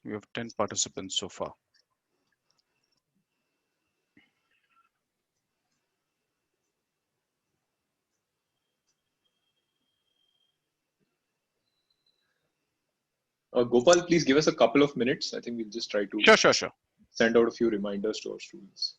We have 10 participants so far. Gopal, please give us a couple of minutes. I think we'll just try to Sure. send out a few reminders to our students.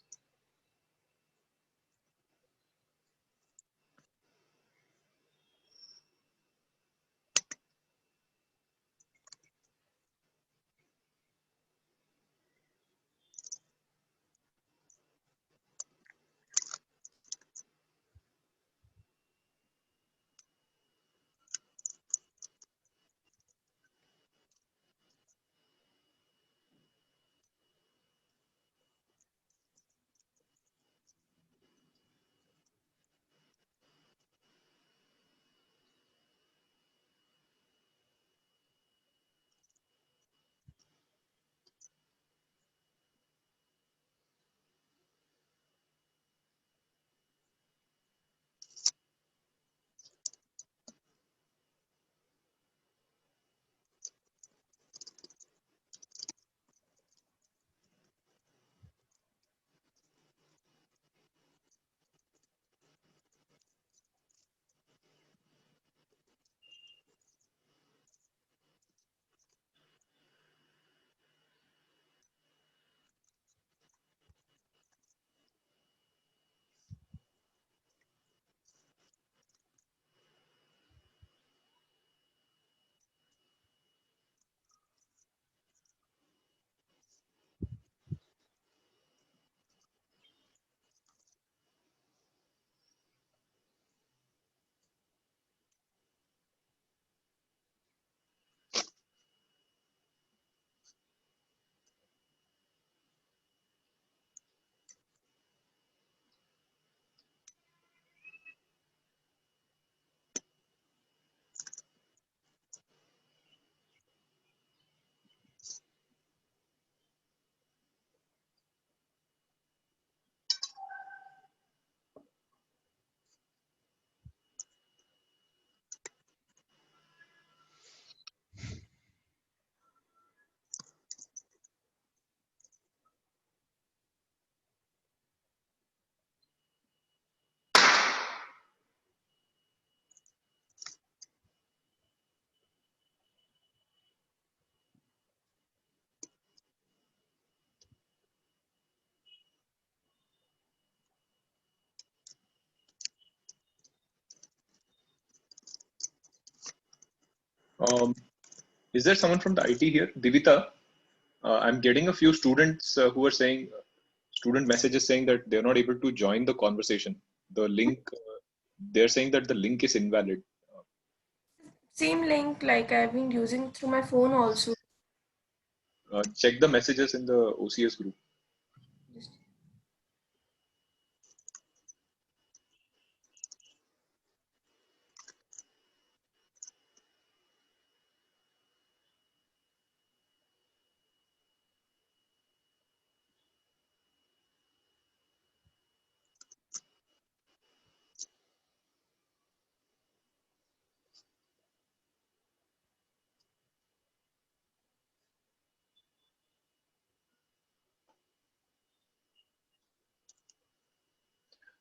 Um, is there someone from the IT here? Divita, I'm getting a few students who are saying, student messages saying that they're not able to join the conversation. The link, they're saying that the link is invalid. Same link like I've been using through my phone also. Check the messages in the OCS group. Just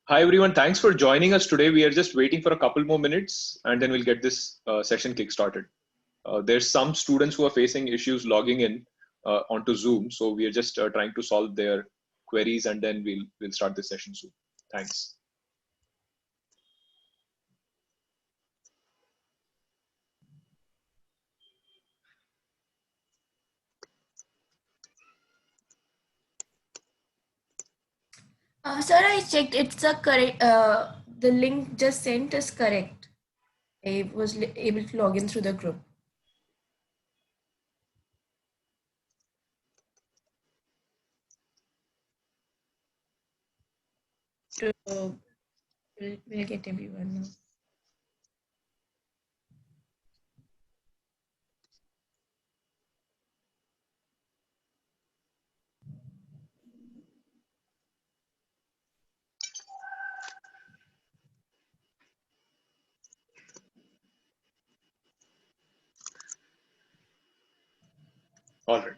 Hi, everyone. Thanks for joining us today. We are just waiting for a couple more minutes and then we'll get this session kickstarted. There's some students who are facing issues logging in onto Zoom. So we are just trying to solve their queries and then we'll start this session soon. Thanks. sir, I checked. It's a correct. The link just sent is correct. I was able to log in through the group. To, we'll get everyone now. All right.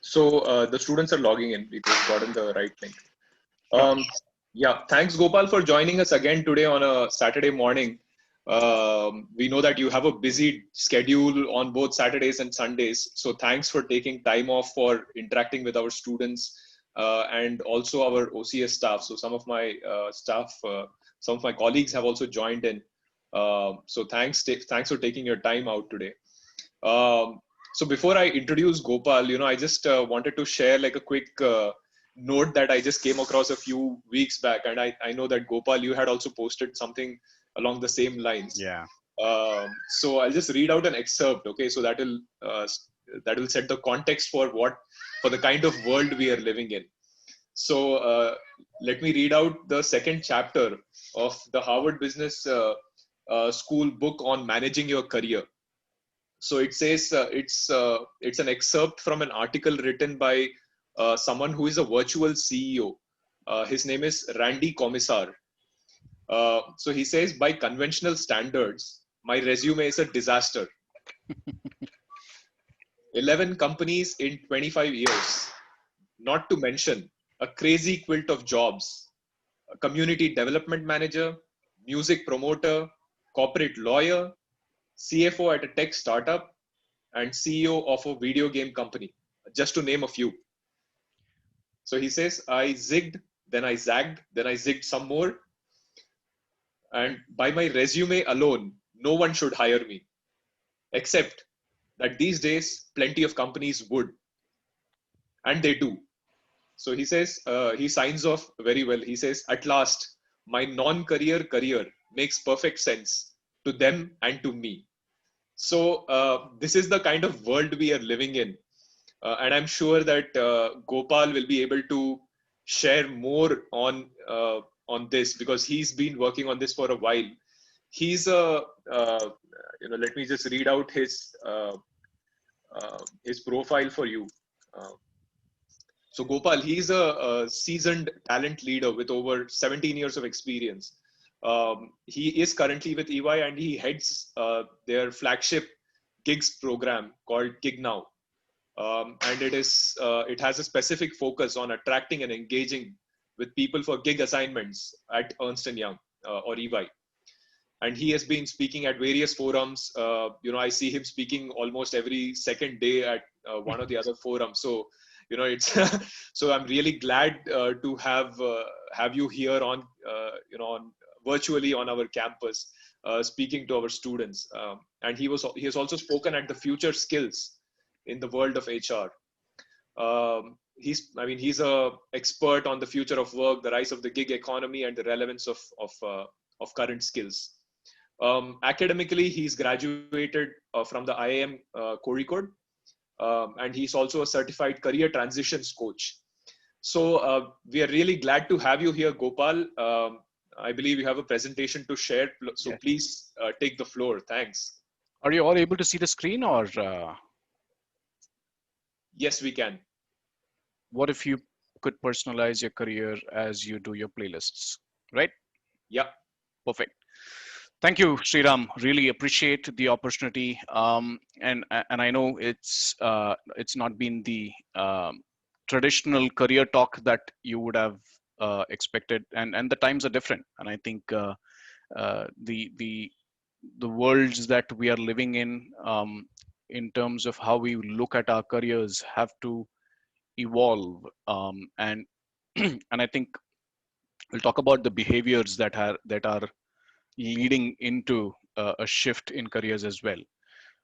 So the students are logging in. We've gotten the right link. Sure. Yeah, thanks Gopal for joining us again today on a Saturday morning. We know that you have a busy schedule on both Saturdays and Sundays. So thanks for taking time off for interacting with our students and also our OCS staff. So some of my some of my colleagues have also joined in. So thanks for taking your time out today. Um, so before I introduce Gopal, I just wanted to share like a quick note that I just came across a few weeks back, and I know that Gopal, you had also posted something along the same lines. Yeah. So I'll just read out an excerpt. Okay, so that will set the context for the kind of world we are living in. So let me read out the second chapter of the Harvard Business School book on managing your career. So it says it's an excerpt from an article written by someone who is a virtual CEO. His name is Randy Commissar. So he says, by conventional standards, my resume is a disaster. 11 companies in 25 years, not to mention a crazy quilt of jobs: a community development manager, music promoter, corporate lawyer, CFO at a tech startup, and CEO of a video game company, just to name a few. So he says, I zigged, then I zagged, then I zigged some more. And by my resume alone, no one should hire me. Except that these days, plenty of companies would. And they do. So he says, he signs off very well. He says, at last, my non-career career makes perfect sense to them and to me. So this is the kind of world we are living in. And I'm sure that Gopal will be able to share more on this because he's been working on this for a while. He's a let me just read out his profile for you. Uh, so Gopal, he's a seasoned talent leader with over 17 years of experience. He is currently with EY and he heads their flagship gigs program called Gig Now. And it has a specific focus on attracting and engaging with people for gig assignments at Ernst & Young or EY. And he has been speaking at various forums. I see him speaking almost every second day at one or the other forum. So, it's so I'm really glad to have you here on on virtually on our campus speaking to our students. And he has also spoken at the Future Skills in the world of HR. He's a expert on the future of work, the rise of the gig economy, and the relevance of current skills. Academically, he's graduated from the IIM Kozhikode, and he's also a certified career transitions coach. So we are really glad to have you here, Gopal. I believe you have a presentation to share, so Yes. please take the floor. Thanks. Are you all able to see the screen, or Yes, we can. what if you could personalize your career as you do your playlists, right? Yeah. Perfect. Thank you, Sriram. Really appreciate the opportunity. And I know it's not been the traditional career talk that you would have expected, and the times are different. And I think the worlds that we are living in terms of how we look at our careers have to evolve. And and I think we'll talk about the behaviors that are leading into a shift in careers as well.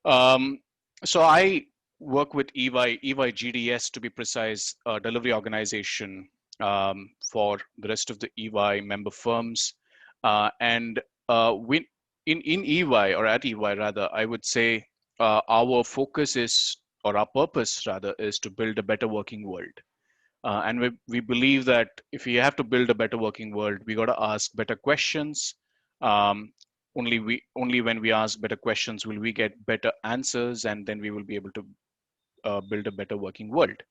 Um, so I work with EY GDS to be precise, a delivery organization for the rest of the EY member firms. And we, in EY, or at EY rather, I would say our focus is, or our purpose rather, is to build a better working world. And we believe that if we have to build a better working world, we got to ask better questions. Um, only when we ask better questions will we get better answers, and then we will be able to build a better working world.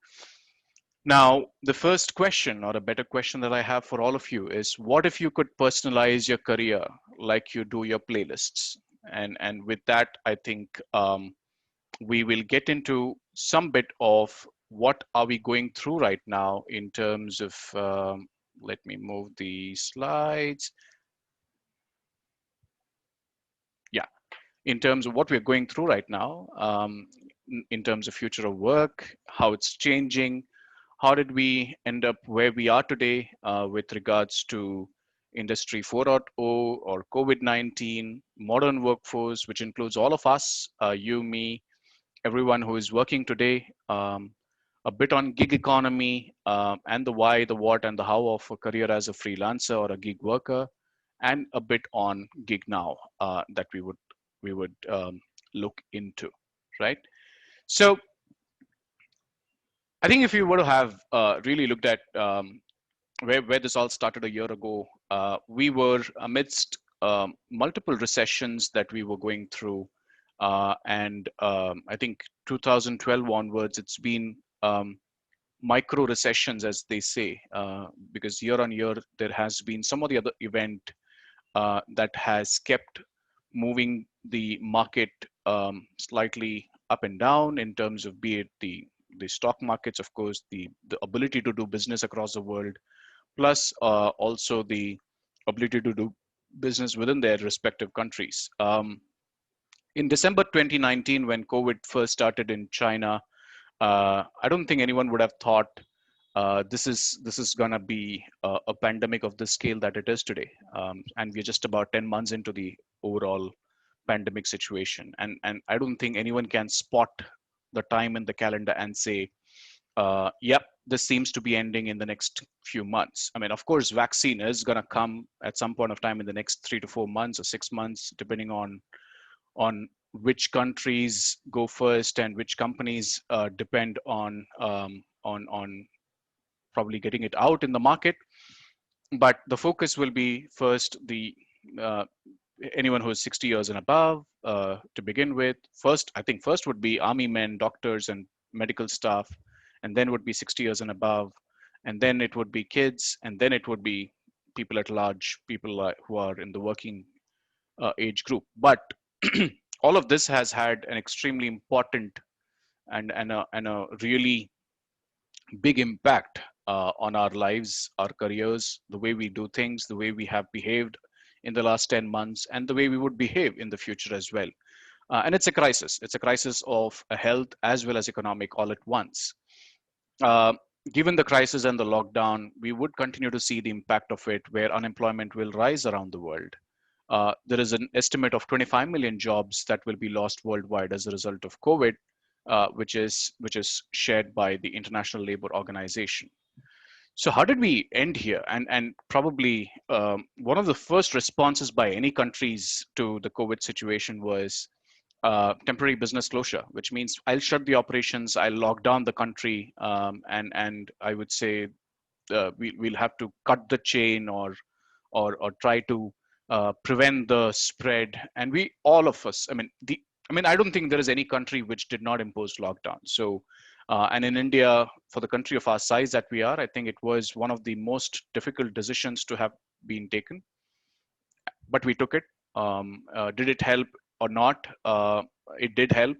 Now, the first question, or a better question that I have for all of you, is what if you could personalize your career like you do your playlists? And with that, I think we will get into some bit of what are we going through right now in terms of, let me move the slides. Yeah, in terms of what we're going through right now, in terms of future of work, how it's changing, how did we end up where we are today with regards to Industry 4.0 or COVID-19, modern workforce, which includes all of us, you, me, everyone who is working today, a bit on gig economy and the why, the what, and the how of a career as a freelancer or a gig worker, and a bit on gig now that we would look into, right? So I think if you were to have really looked at where this all started a year ago, we were amidst multiple recessions that we were going through. And I think 2012 onwards, it's been micro recessions, as they say, because year on year, there has been some of the other event that has kept moving the market slightly up and down in terms of be it the stock markets, of course, the ability to do business across the world, plus also the ability to do business within their respective countries. In December 2019, when COVID first started in China, I don't think anyone would have thought this is gonna be a pandemic of the scale that it is today, and we're just about 10 months into the overall pandemic situation, and I don't think anyone can spot the time in the calendar and say, yep, this seems to be ending in the next few months. I mean, of course, vaccine is going to come at some point of time in the next 3 to 4 months or 6 months, depending on which countries go first and which companies depend on probably getting it out in the market. But the focus will be first the uh, anyone who is 60 years and above to begin with. First, I think first would be army men, doctors, and medical staff, and then would be 60 years and above, and then it would be kids, and then it would be people at large, people who are in the working age group. But all of this has had an extremely important and a really big impact on our lives, our careers, the way we do things, the way we have behaved in the last 10 months, and the way we would behave in the future as well. And it's a crisis. It's a crisis of health as well as economic all at once. Uh, Given the crisis and the lockdown, we would continue to see the impact of it where unemployment will rise around the world. There is an estimate of 25 million jobs that will be lost worldwide as a result of COVID, which is shared by the International Labor Organization. So how did we end here? And probably one of the first responses by any countries to the COVID situation was temporary business closure, which means I'll shut the operations, I'll lock down the country, and I would say we'll have to cut the chain or try to prevent the spread. And we, all of us, I mean, I don't think there is any country which did not impose lockdown. So, and in India, for the country of our size that we are, I think it was one of the most difficult decisions to have been taken, but we took it. Did it help or not? It did help.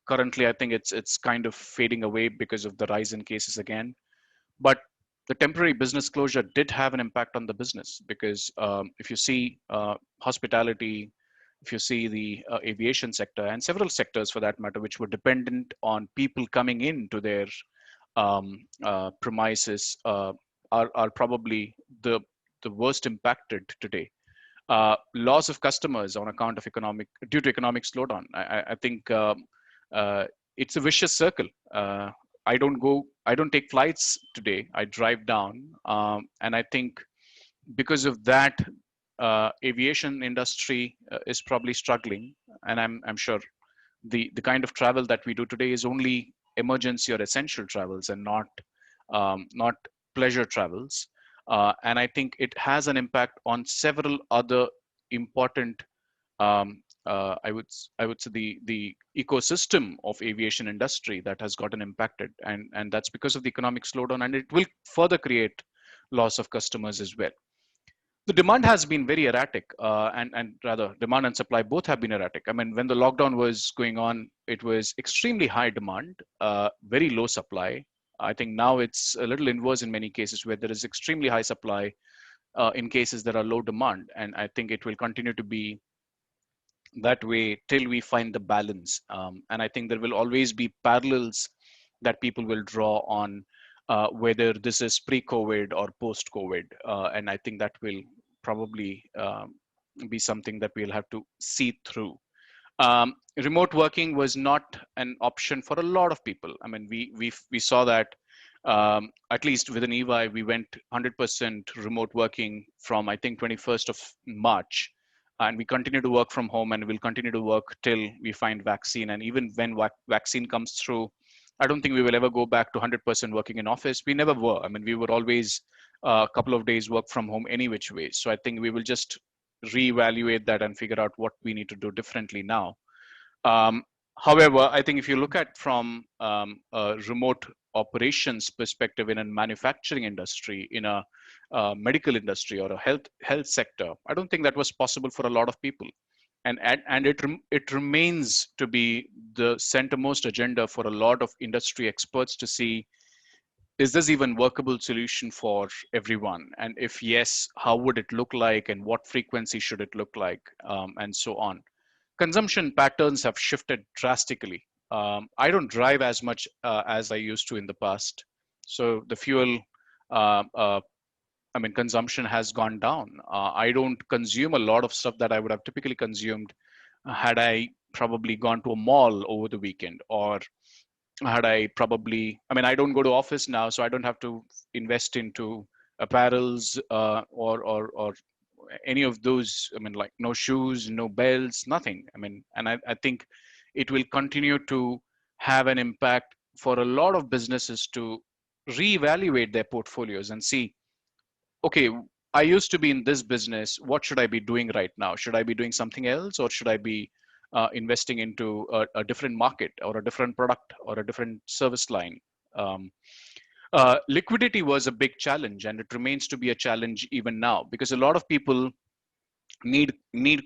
Currently, I think it's kind of fading away because of the rise in cases again. But the temporary business closure did have an impact on the business because if you see hospitality, if you see the aviation sector and several sectors for that matter, which were dependent on people coming into their premises, are probably the worst impacted today. Loss of customers on account of due to economic slowdown. I think it's a vicious circle. I don't take flights today. I drive down, and I think because of that, aviation industry is probably struggling, and I'm sure the kind of travel that we do today is only emergency or essential travels and not pleasure travels. And I think it has an impact on several other important I would say the ecosystem of aviation industry that has gotten impacted, and that's because of the economic slowdown, and it will further create loss of customers as well. The demand has been very erratic, and rather demand and supply both have been erratic. I mean, when the lockdown was going on, it was extremely high demand, very low supply. I think now it's a little inverse in many cases where there is extremely high supply in cases that are low demand, and I think it will continue to be that way till we find the balance. And I think there will always be parallels that people will draw on whether this is pre-COVID or post-COVID. And I think that will probably be something that we'll have to see through. Remote working was not an option for a lot of people. I mean, we saw that at least within EY, we went 100% remote working from I think 21st of March, and we continue to work from home, and we'll continue to work till we find vaccine. And even when vaccine comes through, I don't think we will ever go back to 100% working in office. We never were. I mean, we were always a couple of days work from home any which way. So I think we will just reevaluate that and figure out what we need to do differently now. Um, However, I think if you look at from a remote operations perspective in a manufacturing industry, in a medical industry or a health sector, I don't think that was possible for a lot of people. And it remains to be the centermost agenda for a lot of industry experts to see, is this even workable solution for everyone? And if yes, how would it look like, and what frequency should it look like, and so on. Consumption patterns have shifted drastically. I don't drive as much as I used to in the past. So the fuel, uh, uh, I mean, consumption has gone down. I don't consume a lot of stuff that I would have typically consumed had I probably gone to a mall over the weekend, or had I probably, I mean, I don't go to office now, so I don't have to invest into apparels or any of those. I mean, like no shoes, no belts, nothing. I mean, and I think it will continue to have an impact for a lot of businesses to reevaluate their portfolios and see, okay, I used to be in this business. What should I be doing right now? Should I be doing something else, or should I be investing into a different market or a different product or a different service line? Um, Liquidity was a big challenge, and it remains to be a challenge even now, because a lot of people need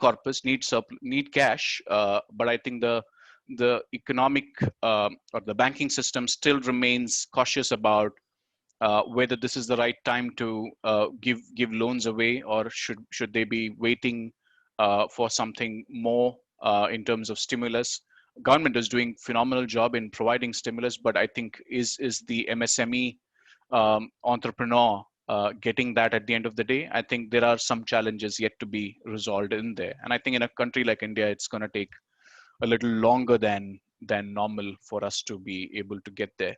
corpus, need cash, but I think the economic or the banking system still remains cautious about whether this is the right time to give loans away, or should they be waiting for something more in terms of stimulus. Government is doing phenomenal job in providing stimulus, but I think is the MSME entrepreneur getting that at the end of the day? I think there are some challenges yet to be resolved in there, and I think in a country like India, it's going to take a little longer than normal for us to be able to get there.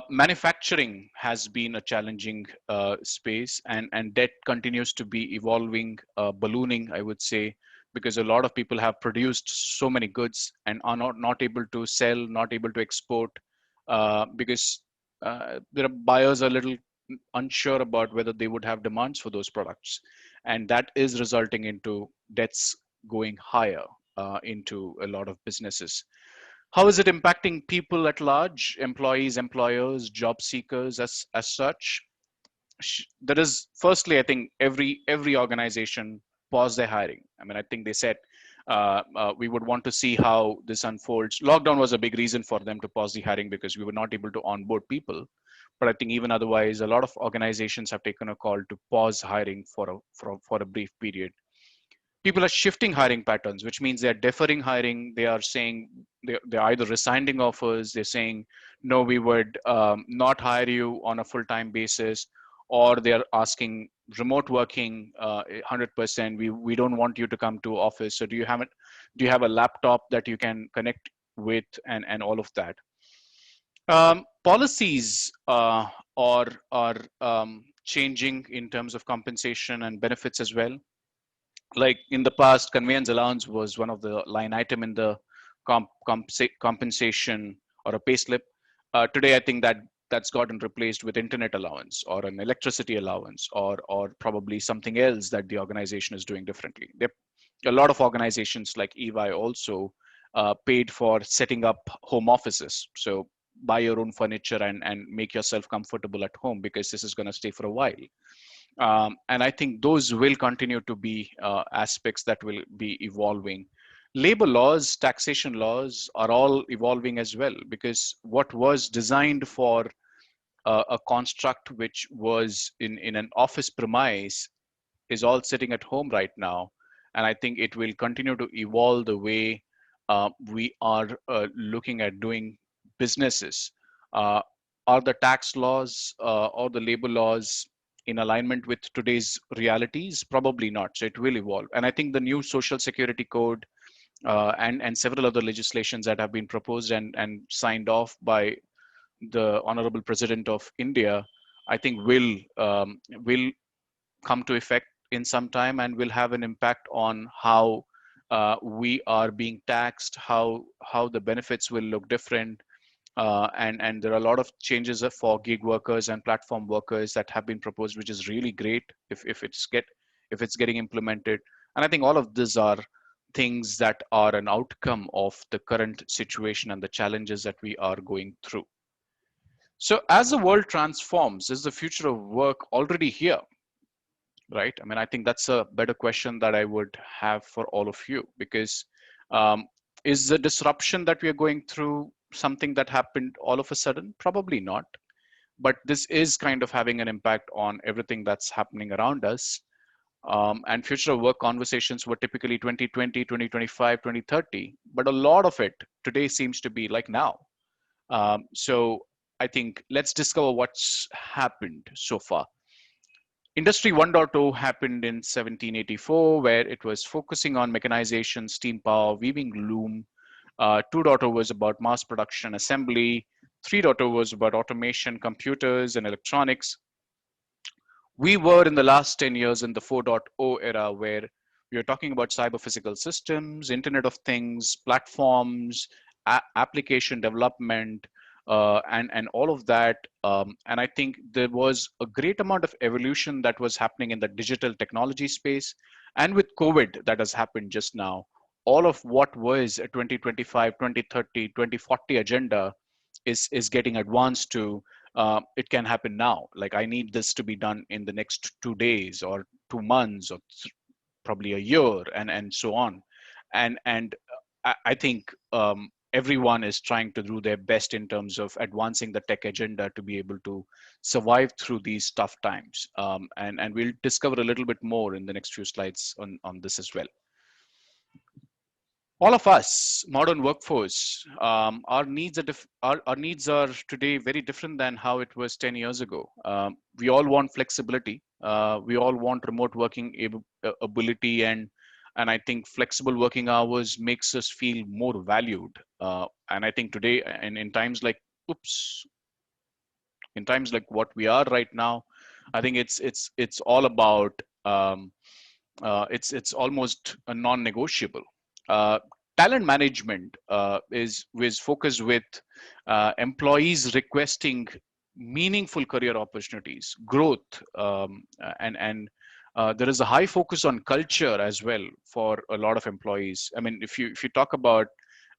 Manufacturing has been a challenging space, and debt continues to be evolving, ballooning, I would say, because a lot of people have produced so many goods and are not able to sell, not able to export, because their buyers are a little unsure about whether they would have demands for those products. And that is resulting into debts going higher into a lot of businesses. How is it impacting people at large, employees, employers, job seekers as such? There is, firstly, I think every organization pause their hiring. I mean, I think they said we would want to see how this unfolds. Lockdown was a big reason for them to pause the hiring because we were not able to onboard people. But I think even otherwise, a lot of organizations have taken a call to pause hiring for a brief period. People are shifting hiring patterns, which means they're deferring hiring. They are saying they're either resigning offers, they're saying, no, we would not hire you on a full-time basis, or they're asking remote working 100%. We don't want you to come to office. So do you have a laptop that you can connect with, and all of that. Policies are changing in terms of compensation and benefits as well. Like in the past, conveyance allowance was one of the line item in the compensation or a pay slip. Today, I think that's gotten replaced with internet allowance or an electricity allowance, or probably something else that the organization is doing differently. A lot of organizations like EY also paid for setting up home offices. So buy your own furniture and make yourself comfortable at home, because this is going to stay for a while. And I think those will continue to be aspects that will be evolving. Labor laws, taxation laws are all evolving as well, because what was designed for a construct which was in an office premise is all sitting at home right now. And I think it will continue to evolve the way we are looking at doing businesses. Uh, are the tax laws or the labor laws in alignment with today's realities? Probably not. So it will evolve. And I think the new Social Security Code and several other legislations that have been proposed and signed off by the Honorable President of India, I think will come to effect in some time and will have an impact on how we are being taxed, how the benefits will look different, and there are a lot of changes for gig workers and platform workers that have been proposed, which is really great if it's getting implemented. And I think all of these are things that are an outcome of the current situation and the challenges that we are going through. So as the world transforms, is the future of work already here? Right? I mean, I think that's a better question that I would have for all of you, because um, is the disruption that we are going through something that happened all of a sudden? Probably not. But this is kind of having an impact on everything that's happening around us. And future of work conversations were typically 2020, 2025, 2030. But a lot of it today seems to be like now. So I think let's discover what's happened so far. Industry 1.0 happened in 1784, where it was focusing on mechanization, steam power, weaving loom. 2.0 was about mass production assembly. 3.0 was about automation, computers, and electronics. We were in the last 10 years in the 4.0 era, where we are talking about cyber physical systems, Internet of Things, platforms, application development, and all of that. And I think there was a great amount of evolution that was happening in the digital technology space. And with COVID that has happened just now, all of what was a 2025, 2030, 2040 agenda is getting advanced to it can happen now. Like, I need this to be done in the next 2 days or 2 months or probably a year, and so on. And I think everyone is trying to do their best in terms of advancing the tech agenda to be able to survive through these tough times. And we'll discover a little bit more in the next few slides on this as well. All of us, modern workforce, our needs are today very different than how it was 10 years ago. We all want flexibility. We all want remote working ability, and I think flexible working hours makes us feel more valued. And I think today, and in times like, oops, in times like what we are right now, I think it's all about it's almost a non-negotiable. Uh, Talent management is focused with employees requesting meaningful career opportunities, growth, and there is a high focus on culture as well for a lot of employees. I mean, if you talk about,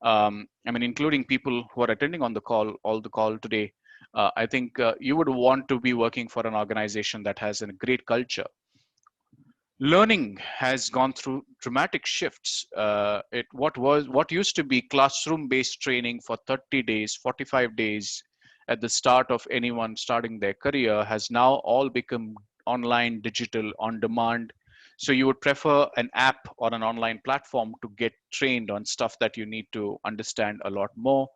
I mean, including people who are attending on the call, all the call today, I think you would want to be working for an organization that has a great culture. Learning has gone through dramatic shifts. What used to be classroom based training for 30 days, 45 days at the start of anyone starting their career has now all become online, digital, on demand. So you would prefer an app or an online platform to get trained on stuff that you need to understand a lot more,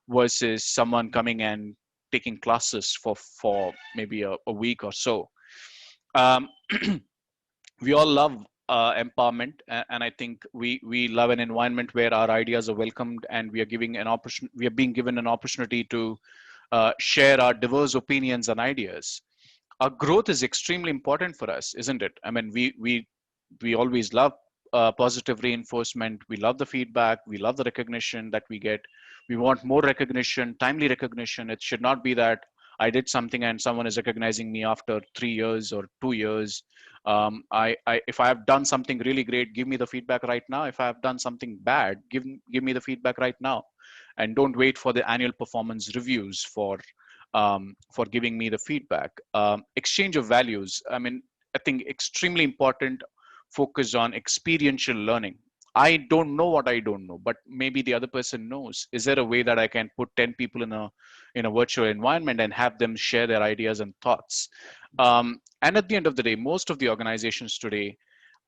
versus someone coming and taking classes for maybe a week or so. um, we all love empowerment, and I think we love an environment where our ideas are welcomed, and we are being given an opportunity to share our diverse opinions and ideas. Our growth is extremely important for us, isn't it? I mean, we always love positive reinforcement. We love the feedback. We love the recognition that we get. We want more recognition, timely recognition. It should not be that I did something and someone is recognizing me after 3 years or 2 years. If I have done something really great, give me the feedback right now. If I have done something bad, give me the feedback right now, and don't wait for the annual performance reviews for giving me the feedback. Exchange of values. I mean, I think extremely important focus on experiential learning. I don't know what I don't know, but maybe the other person knows. Is there a way that I can put 10 people in a virtual environment and have them share their ideas and thoughts? And at the end of the day, most of the organizations today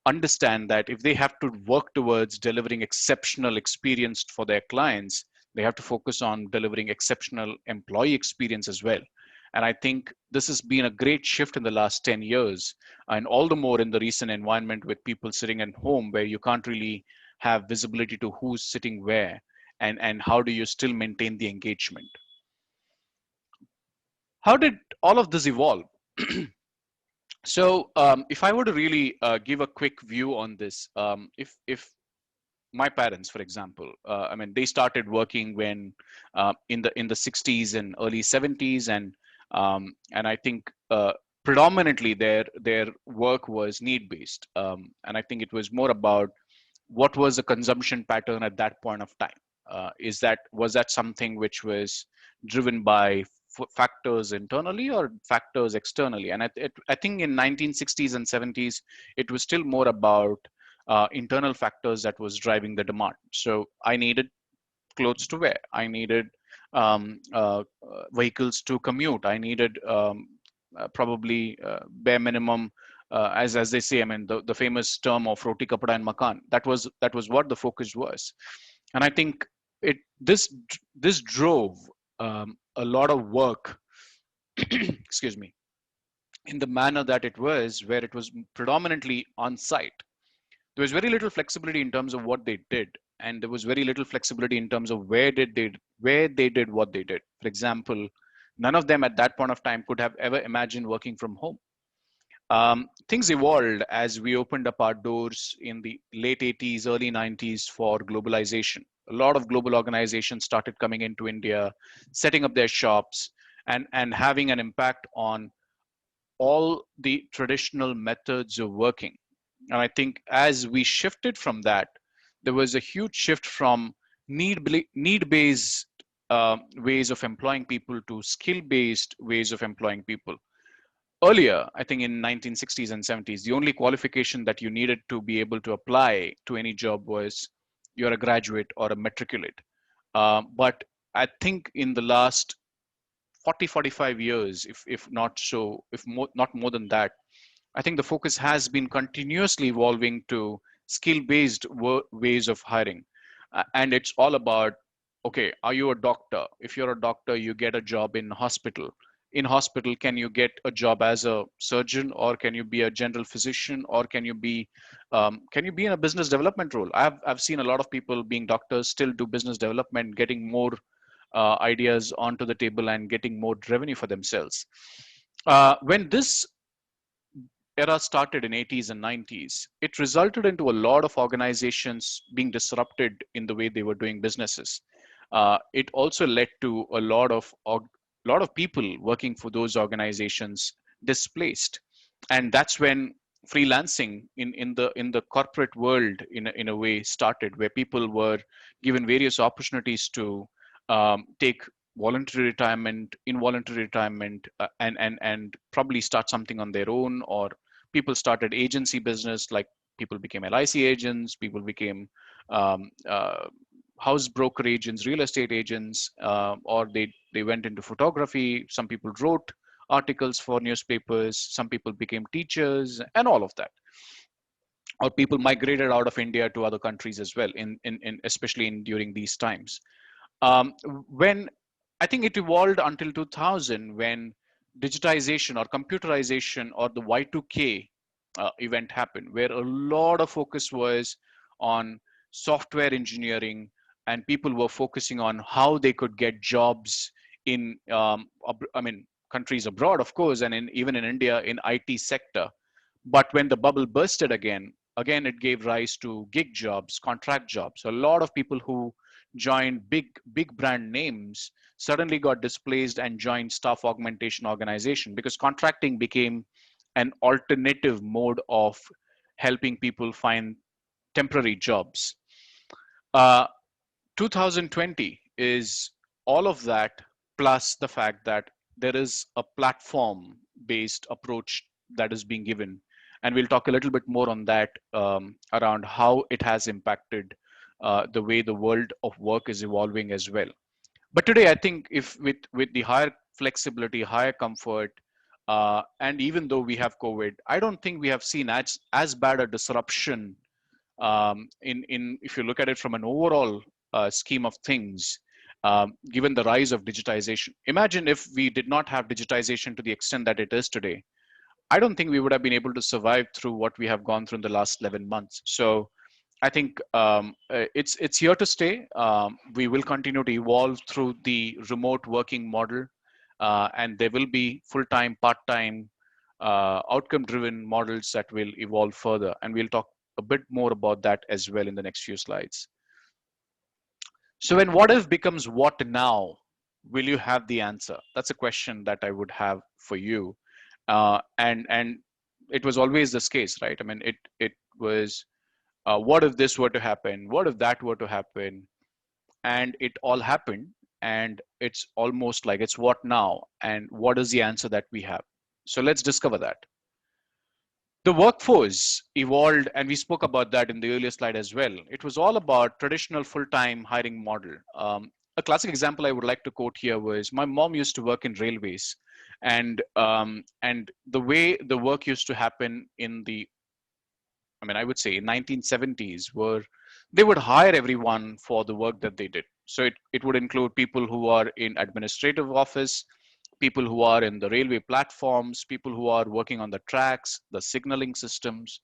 understand that if they have to work towards delivering exceptional experience for their clients, they have to focus on delivering exceptional employee experience as well. And I think this has been a great shift in the last 10 years, and all the more in the recent environment with people sitting at home where you can't really have visibility to who's sitting where, and how do you still maintain the engagement. How did all of this evolve? So if I were to really give a quick view on this, if my parents, for example, I mean, they started working when in the 60s and early 70s, and I think predominantly their work was need based, and I think it was more about what was the consumption pattern at that point of time. Was that something which was driven by factors internally or factors externally? And I think in 1960s and 70s, it was still more about internal factors that was driving the demand. So I needed clothes to wear. I needed vehicles to commute. I needed probably bare minimum, as they say. I mean, the famous term of roti, kapda, and makan. That was what the focus was, and I think it this drove a lot of work. Excuse me, in the manner that it was, where it was predominantly on site. There was very little flexibility in terms of what they did, and there was very little flexibility in terms of where they did what they did. For example, none of them at that point of time could have ever imagined working from home. Things evolved as we opened up our doors in the late 80s, early 90s for globalization. A lot of global organizations started coming into India, setting up their shops, and having an impact on all the traditional methods of working. And I think as we shifted from that, there was a huge shift from need based ways of employing people to skill based ways of employing people. Earlier, I think in 1960s and 70s, the only qualification that you needed to be able to apply to any job was you're a graduate or a matriculate. But I think in the last 40, 45 years, if not so, if more, not more than that, I think the focus has been continuously evolving to skill-based ways of hiring. And it's all about, okay, are you a doctor? If you're a doctor, you get a job in hospital. In hospital, can you get a job as a surgeon, or can you be a general physician, or can you be in a business development role? I've seen a lot of people being doctors still do business development, getting more ideas onto the table and getting more revenue for themselves. When this era started in 80s and 90s, it resulted into a lot of organizations being disrupted in the way they were doing businesses. It also led to lot of people working for those organizations displaced, and that's when freelancing in the corporate world in a way started, where people were given various opportunities to take voluntary retirement, involuntary retirement, and probably start something on their own, or people started agency business, like people became LIC agents, people became house broker agents, real estate agents, or they went into photography. Some people wrote articles for newspapers, some people became teachers, and all of that. Or people migrated out of India to other countries as well, in especially in during these times. When I think it evolved until 2000, when digitization or computerization or the Y2K event happened, where a lot of focus was on software engineering, and people were focusing on how they could get jobs in, I mean, countries abroad, of course, and even in India in IT sector. But when the bubble bursted again, it gave rise to gig jobs, contract jobs. A lot of people who joined big brand names suddenly got displaced and joined staff augmentation organization, because contracting became an alternative mode of helping people find temporary jobs. Uh, 2020 is all of that, plus the fact that there is a platform based approach that is being given. And we'll talk a little bit more on that, around how it has impacted the way the world of work is evolving as well. But today, I think if with the higher flexibility, higher comfort, and even though we have COVID, I don't think we have seen as bad a disruption, in if you look at it from an overall scheme of things, given the rise of digitization. Imagine if we did not have digitization to the extent that it is today. I don't think we would have been able to survive through what we have gone through in the last 11 months. So I think it's here to stay. We will continue to evolve through the remote working model, and there will be full-time, part-time, outcome-driven models that will evolve further. And we'll talk a bit more about that as well in the next few slides. So when what if becomes what now, will you have the answer? That's a question that I would have for you. And it was always this case, right? I mean, it was, what if this were to happen? What if that were to happen? And it all happened. And it's almost like it's what now? And what is the answer that we have? So let's discover that. The workforce evolved, and we spoke about that in the earlier slide as well. It was all about traditional full-time hiring model. A classic example I would like to quote here was my mom used to work in railways, and the way the work used to happen in the, I mean, I would say in 1970s, were they would hire everyone for the work that they did. So it would include people who are in administrative office, people who are in the railway platforms, people who are working on the tracks, the signaling systems,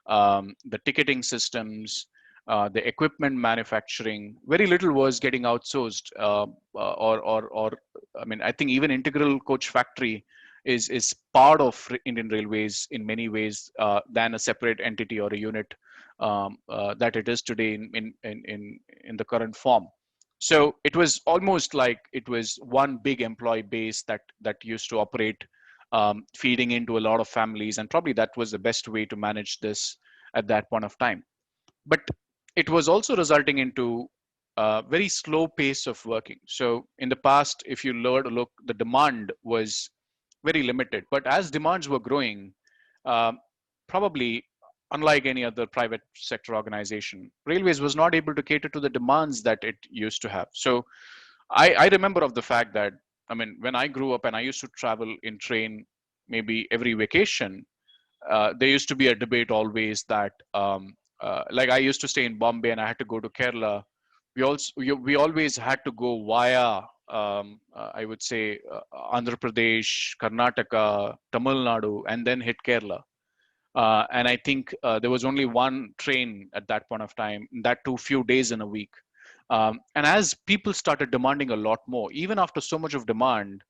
the ticketing systems, the equipment manufacturing. Very little was getting outsourced, or I mean, I think even integral coach factory is part of Indian Railways in many ways, than a separate entity or a unit, that it is today in the current form. So it was almost like it was one big employee base that used to operate, feeding into a lot of families, and probably that was the best way to manage this at that point of time. But it was also resulting into a very slow pace of working. So in the past, if you look, the demand was very limited. But as demands were growing, uh, probably unlike any other private sector organization, railways was not able to cater to the demands that it used to have. So I remember of the fact that, I mean, when I grew up and I used to travel in train maybe every vacation, there used to be a debate always that, like I used to stay in Bombay and I had to go to Kerala. We always had to go via, I would say, Andhra Pradesh, Karnataka, Tamil Nadu, and then hit Kerala. And I think there was only one train at that point of time, that too few days in a week. And as people started demanding a lot more, even after so much of demand,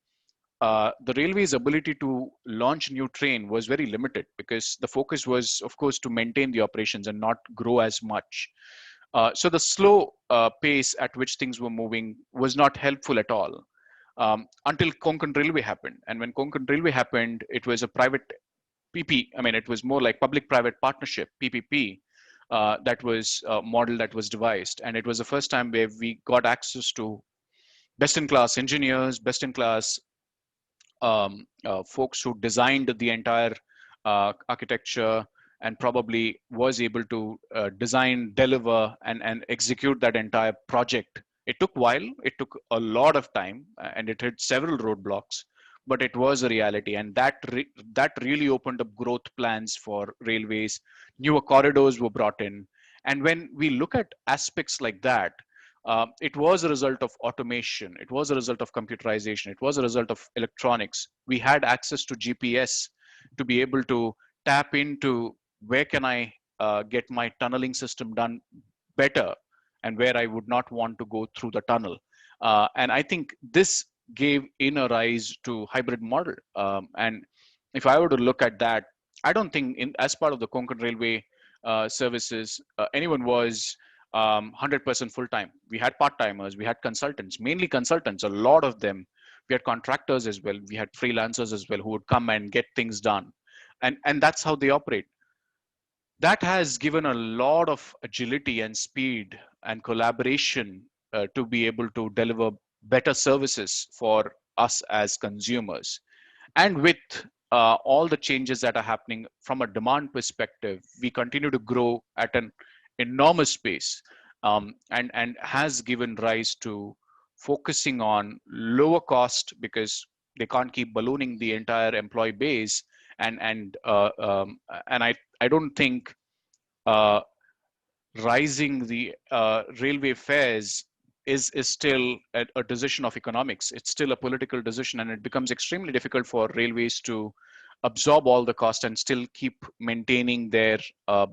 the railway's ability to launch new train was very limited because the focus was, of course, to maintain the operations and not grow as much. So the slow pace at which things were moving was not helpful at all, until Konkan Railway happened. And when Konkan Railway happened, it was a private PP. I mean, it was more like public-private partnership (PPP). That was a model that was devised, and it was the first time where we got access to best-in-class engineers, best-in-class folks who designed the entire architecture and probably was able to design, deliver, and execute that entire project. It took a while, it took a lot of time, and it hit several roadblocks, but it was a reality. And that really opened up growth plans for railways. Newer corridors were brought in. And when we look at aspects like that, it was a result of automation. It was a result of computerization. It was a result of electronics. We had access to GPS to be able to tap into where can I get my tunneling system done better and where I would not want to go through the tunnel. And I think this gave in a rise to hybrid model. And if I were to look at that, I don't think as part of the Konkan Railway services, anyone was 100% full time. We had part timers, we had consultants, mainly consultants, a lot of them. We had contractors as well. We had freelancers as well who would come and get things done. And that's how they operate. That has given a lot of agility and speed and collaboration to be able to deliver better services for us as consumers. And with all the changes that are happening from a demand perspective, we continue to grow at an enormous pace, and has given rise to focusing on lower cost, because they can't keep ballooning the entire employee base. And I don't think uh, rising the railway fares is still a decision of economics. It's still a political decision, and it becomes extremely difficult for railways to absorb all the cost and still keep maintaining their uh,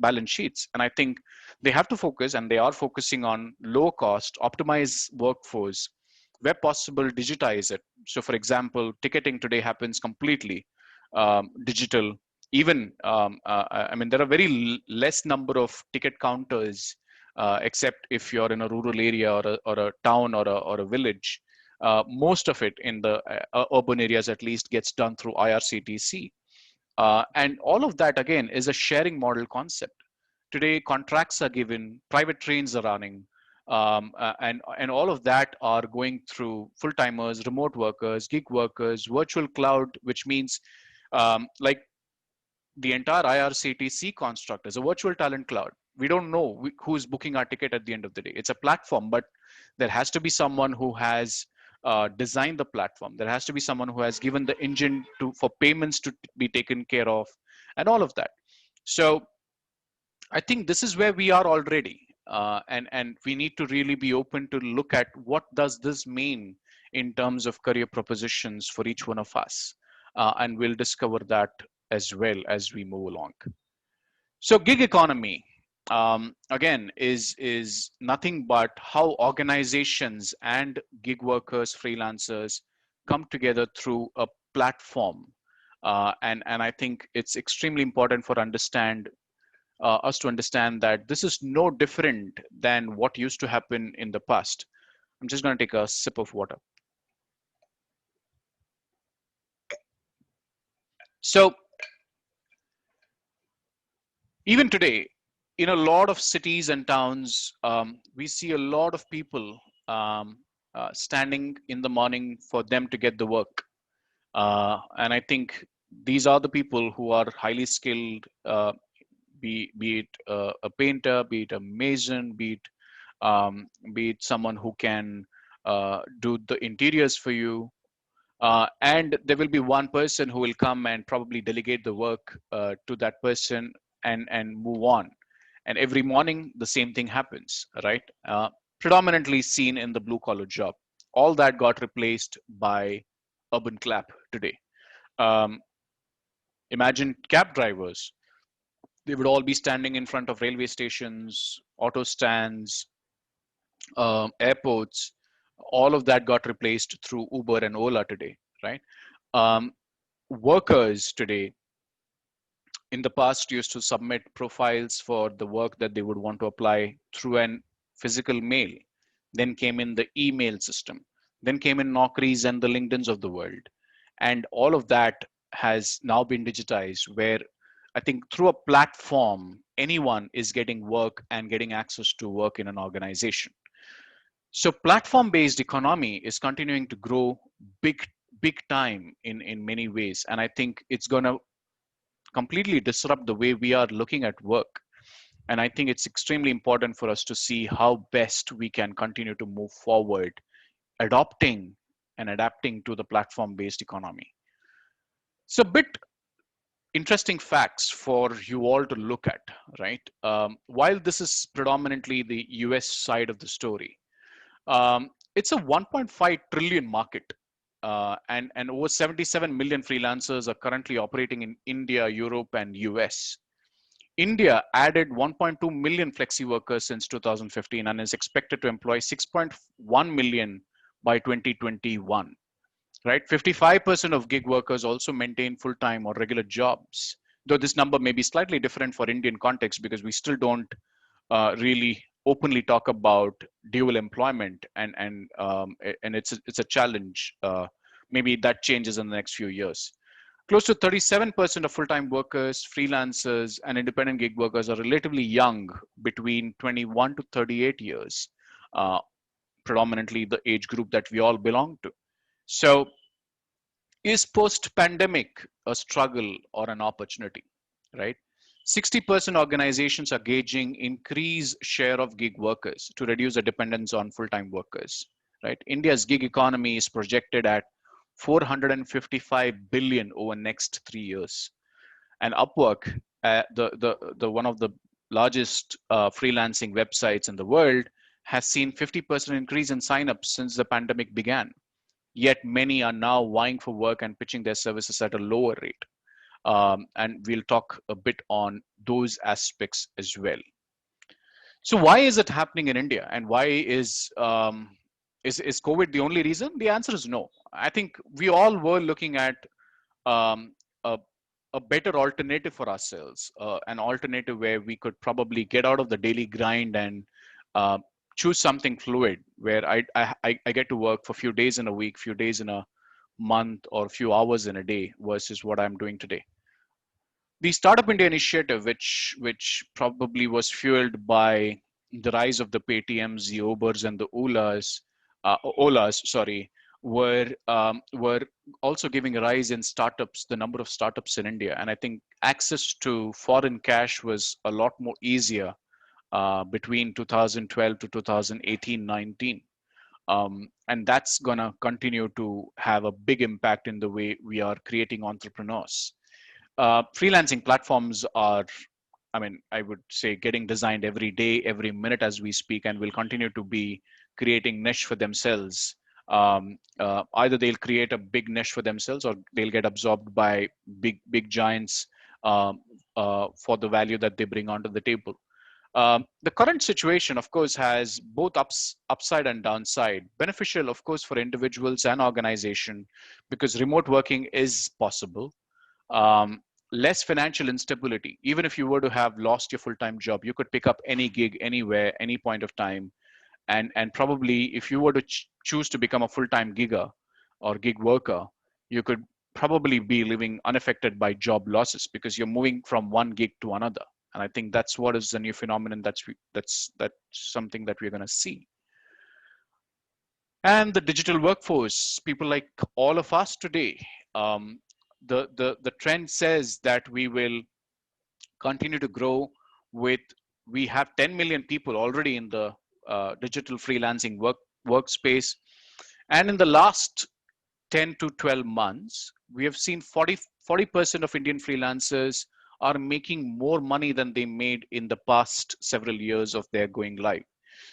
balance sheets. And I think they have to focus, and they are focusing on low cost, optimize workforce, where possible, digitize it. So, for example, ticketing today happens completely digital. Even, I mean, there are very less number of ticket counters, except if you're in a rural area or a town or a village. Most of it in the urban areas, at least, gets done through IRCTC. And all of that, again, is a sharing model concept. Today, contracts are given, private trains are running, and all of that are going through full timers, remote workers, gig workers, virtual cloud, which means, like, the entire IRCTC construct is a virtual talent cloud. We don't know who's booking our ticket at the end of the day. It's a platform, but there has to be someone who has designed the platform. There has to be someone who has given the engine for payments to be taken care of, and all of that. So I think this is where we are already, and we need to really be open to look at what does this mean in terms of career propositions for each one of us, and we'll discover that as well as we move along. So gig economy, again, is nothing but how organizations and gig workers, freelancers, come together through a platform. And I think it's extremely important for us to understand that this is no different than what used to happen in the past. I'm just going to take a sip of water. So even today, in a lot of cities and towns, we see a lot of people standing in the morning for them to get the work. And I think these are the people who are highly skilled, be it a painter, be it a mason, be it someone who can do the interiors for you. And there will be one person who will come and probably delegate the work to that person, and move on. And every morning, the same thing happens, right? Predominantly seen in the blue collar job. All that got replaced by urban clap today. Um, Imagine cab drivers. They would all be standing in front of railway stations, auto stands, airports. All of that got replaced through Uber and Ola today, right? Um, Workers today, in the past, used to submit profiles for the work that they would want to apply through an physical mail. Then came in the email system. Then came in Naukris and the LinkedIn's of the world. And all of that has now been digitized, where I think through a platform, anyone is getting work and getting access to work in an organization. So platform based economy is continuing to grow big, big time in many ways. And I think it's going to completely disrupt the way we are looking at work. And I think it's extremely important for us to see how best we can continue to move forward, adopting and adapting to the platform based economy. So, a bit interesting facts for you all to look at, right? While this is predominantly the US side of the story, it's a 1.5 trillion market. And over 77 million freelancers are currently operating in India, Europe, and US. India added 1.2 million flexi workers since 2015 and is expected to employ 6.1 million by 2021. Right, 55% of gig workers also maintain full-time or regular jobs. Though this number may be slightly different for Indian context, because we still don't really openly talk about dual employment, and it's a challenge. Maybe that changes in the next few years. Close to 37% of full-time workers, freelancers, and independent gig workers are relatively young, between 21 to 38 years, uh, predominantly the age group that we all belong to. So Is post-pandemic a struggle or an opportunity, right? 60% organizations are gauging increased share of gig workers to reduce the dependence on full-time workers, right? India's gig economy is projected at 455 billion over next 3 years. And Upwork, the one of the largest freelancing websites in the world, has seen 50% increase in signups since the pandemic began. Yet many are now vying for work and pitching their services at a lower rate. And we'll talk a bit on those aspects as well. So why is it happening in India, and why is COVID the only reason? The answer is no. I think we all were looking at um, a, a better alternative for ourselves, an alternative where we could probably get out of the daily grind and uh, choose something fluid, where I get to work for a few days in a week, few days in a month, or a few hours in a day versus what I'm doing today. The Startup India initiative, which probably was fueled by the rise of the Paytms, the Ubers, and the Olas, sorry, were also giving a rise in startups, the number of startups in India, and I think access to foreign cash was a lot more easier between 2012 to 2018-19. And that's going to continue to have a big impact in the way we are creating entrepreneurs. Freelancing platforms are, I mean, I would say getting designed every day, every minute as we speak, and will continue to be creating niche for themselves. Either they'll create a big niche for themselves, or they'll get absorbed by big giants for the value that they bring onto the table. The current situation, of course, has both upside and downside. Beneficial, of course, for individuals and organization, because remote working is possible. um, Less financial instability. Even if you were to have lost your full-time job, you could pick up any gig anywhere, any point of time. And probably if you were to choose to become a full-time gigger or gig worker, you could probably be living unaffected by job losses because you're moving from one gig to another. And I think that's what is the new phenomenon that's something that we're going to see. And the digital workforce, people like all of us today, um, the trend says that we will continue to grow with, we have 10 million people already in the digital freelancing workspace. And in the last 10 to 12 months, we have seen 40% of Indian freelancers are making more money than they made in the past several years of their going live.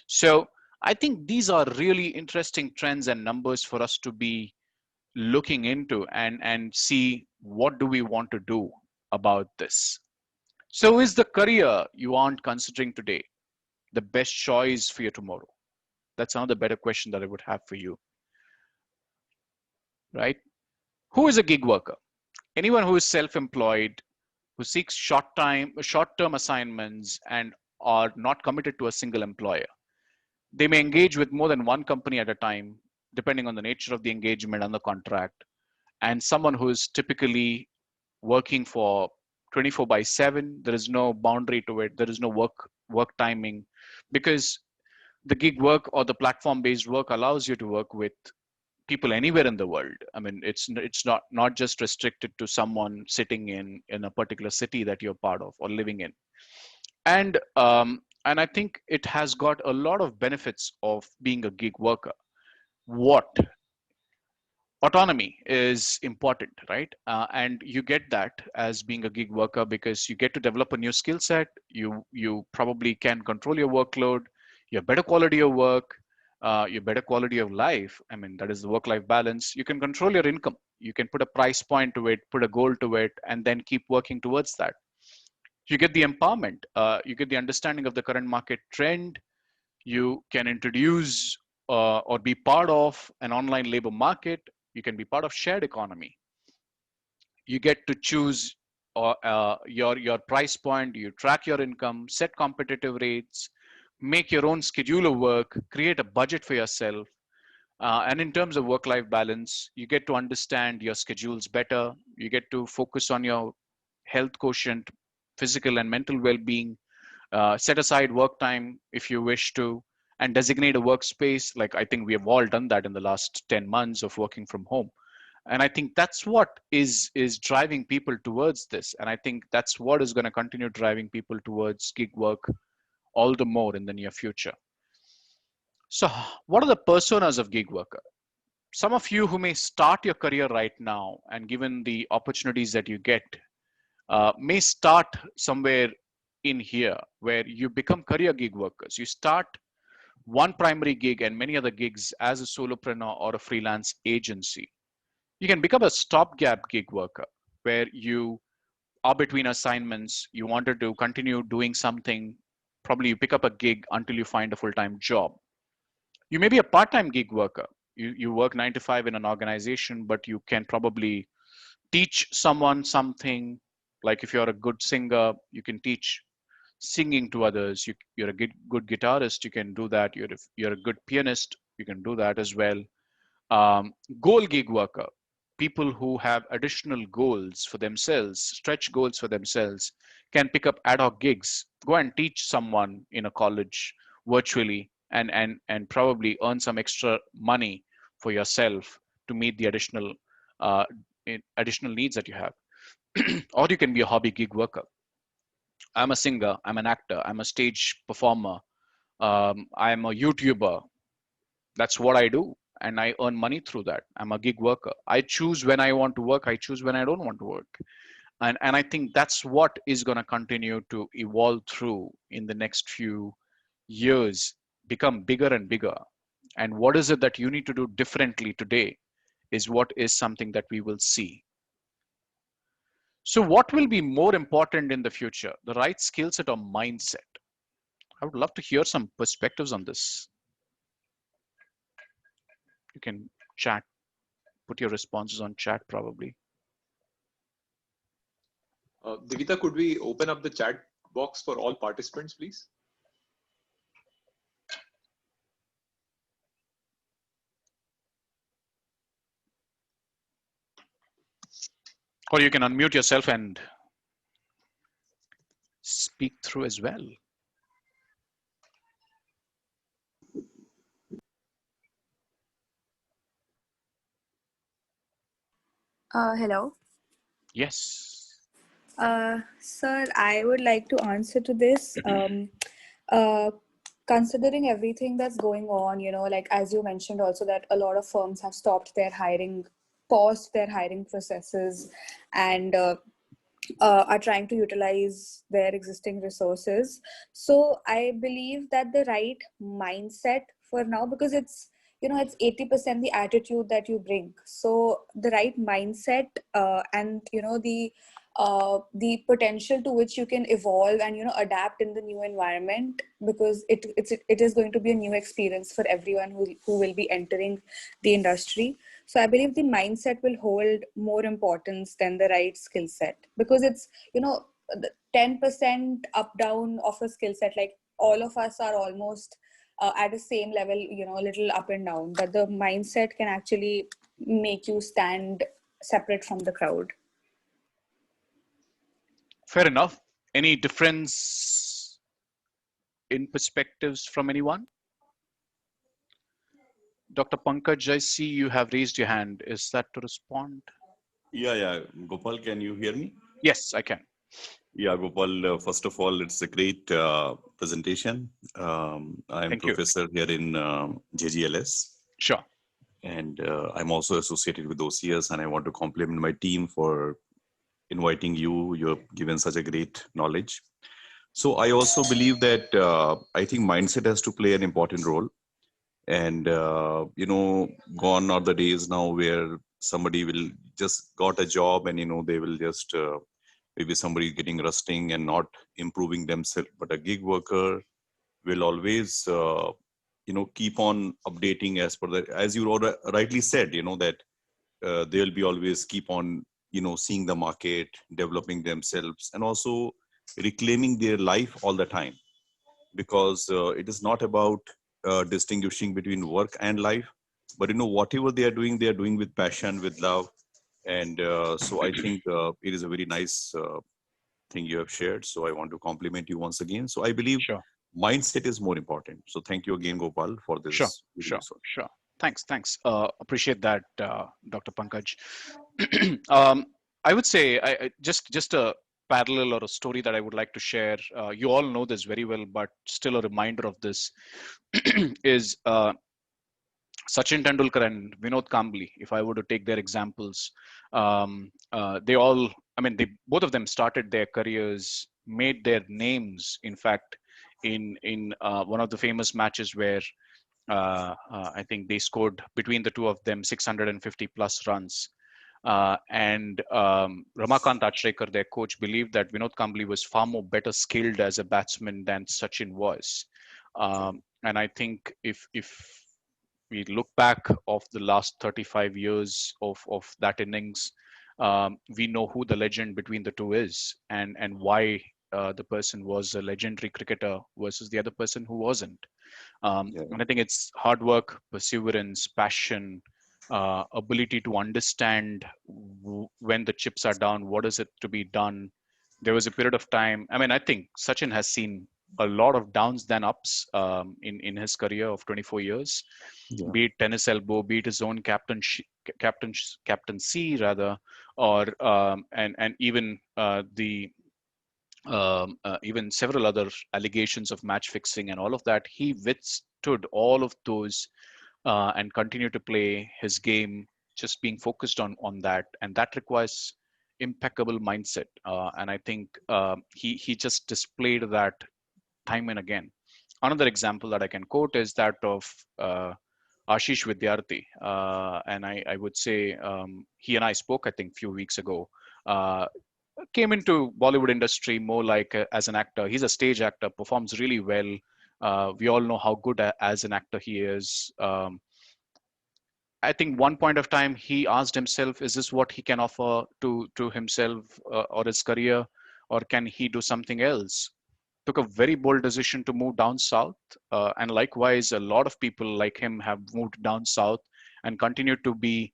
So I think these are really interesting trends and numbers for us to be looking into, and see what do we want to do about this. So is the career you aren't considering today the best choice for your tomorrow? That's another better question that I would have for you, right? Who is a gig worker? Anyone who is self-employed, who seeks short-term assignments and are not committed to a single employer. They may engage with more than one company at a time, depending on the nature of the engagement and the contract. And someone who is typically working for 24 by 7, there is no boundary to it, there is no work timing, because the gig work or the platform based work allows you to work with people anywhere in the world. I mean, it's not just restricted to someone sitting in a particular city that you're part of or living in. And I think it has got a lot of benefits of being a gig worker. What autonomy is important, right? And you get that as being a gig worker because you get to develop a new skill set. You probably can control your workload, your better quality of work, your better quality of life. I mean, that is the work-life balance. You can control your income. You can put a price point to it, put a goal to it, and then keep working towards that. You get the empowerment. You get the understanding of the current market trend. You can introduce or be part of an online labor market. You can be part of shared economy. You get to choose your price point. You track your income, set competitive rates, make your own schedule of work, create a budget for yourself. And in terms of work-life balance, you get to understand your schedules better. You get to focus on your health quotient, physical and mental well-being. Set aside work time if you wish to, and designate a workspace. Like I think we have all done that in the last 10 months of working from home. And I think that's what is driving people towards this. And I think that's what is going to continue driving people towards gig work all the more in the near future. So what are the personas of gig worker? Some of you who may start your career right now, and given the opportunities that you get, may start somewhere in here where you become career gig workers. You start one primary gig and many other gigs as a solopreneur or a freelance agency. You can become a stopgap gig worker where you are between assignments, you wanted to continue doing something, probably you pick up a gig until you find a full-time job. You may be a part-time gig worker. You work 9 to 5 in an organization, but you can probably teach someone something. Like if you're a good singer, you can teach singing to others. You're a good guitarist, you can do that. You're a good pianist, you can do that as well. Goal gig worker, people who have additional goals for themselves, stretch goals for themselves, can pick up ad hoc gigs, go and teach someone in a college virtually, and probably earn some extra money for yourself to meet the uh, additional needs that you have. Or you can be a hobby gig worker. I'm a singer, I'm an actor, I'm a stage performer, I'm a YouTuber. That's what I do. And I earn money through that. I'm a gig worker. I choose when I want to work, I choose when I don't want to work. And I think that's what is going to continue to evolve through in the next few years, become bigger and bigger. And what is it that you need to do differently today is what is something that we will see. So, what will be more important in the future, the right skill set or mindset? I would love to hear some perspectives on this. You can chat, put your responses on chat probably. Divita, could we open up the chat box for all participants, please? Or you can unmute yourself and speak through as well. Hello. Yes. Sir, I would like to answer to this. Uh, Considering everything that's going on, like as you mentioned also that a lot of firms have stopped their hiring, paused their hiring processes, and are trying to utilize their existing resources. So I believe that the right mindset for now, because it's 80% the attitude that you bring. So the right mindset, and the potential to which you can evolve and adapt in the new environment, because it is going to be a new experience for everyone who will be entering the industry. So I believe the mindset will hold more importance than the right skill set, because it's, the 10% up down of a skill set. Like all of us are almost at the same level, a little up and down, but the mindset can actually make you stand separate from the crowd. Fair enough. Any difference in perspectives from anyone? Dr. Pankaj, I see you have raised your hand. Is that to respond? Yeah. Gopal, can you hear me? Yes, I can. Yeah, Gopal, first of all, it's a great presentation. I'm Thank you. professor here in JGLS, Sure. and I'm also associated with OCS, and I want to compliment my team for inviting you. You have given such a great knowledge. So I also believe that I think mindset has to play an important role. And gone are the days now where somebody will just got a job and they will just maybe somebody getting rusting and not improving themselves, but a gig worker will always keep on updating as per the, as you rightly said, that they'll be always keep on seeing the market, developing themselves, and also reclaiming their life all the time, because it is not about distinguishing between work and life, but whatever they are doing with passion, with love. And so I think it is a very nice thing you have shared, so I want to compliment you once again. So I believe Sure. mindset is more important. So thank you again, Gopal, for Sure. this video. Sure. Sure. Thanks. Appreciate that, Dr. Pankaj. I would say just a parallel or a story that I would like to share. You all know this very well, but still a reminder of this is Sachin Tendulkar and Vinod Kambli. If I were to take their examples, they all, I mean, they both of them started their careers, made their names, in fact, in one of the famous matches where I think they scored between the two of them 650 plus runs. And Ramakant Achrekar, their coach, believed that Vinod Kambli was far more better skilled as a batsman than Sachin was. And I think if we look back of the last 35 years of that innings, we know who the legend between the two is, and why the person was a legendary cricketer versus the other person who wasn't. Yeah. And I think it's hard work, perseverance, passion, ability to understand when the chips are down, what is it to be done. There was a period of time. I mean, I think Sachin has seen a lot of downs than ups in his career of 24 years, Yeah. be it tennis elbow, be it his own captaincy rather, or and even the even several other allegations of match fixing and all of that. He withstood all of those and continued to play his game, just being focused on that, and that requires impeccable mindset. And I think he just displayed that time and again. Another example that I can quote is that of Ashish Vidyarthi, and I would say he and I spoke, I think, few weeks ago. Came into Bollywood industry more like as an actor. He's a stage actor, performs really well. We all know how good as an actor he is. I think one point of time he asked himself, "Is this what he can offer to himself or his career, or can he do something else?" Took a very bold decision to move down south, and likewise, a lot of people like him have moved down south and continue to be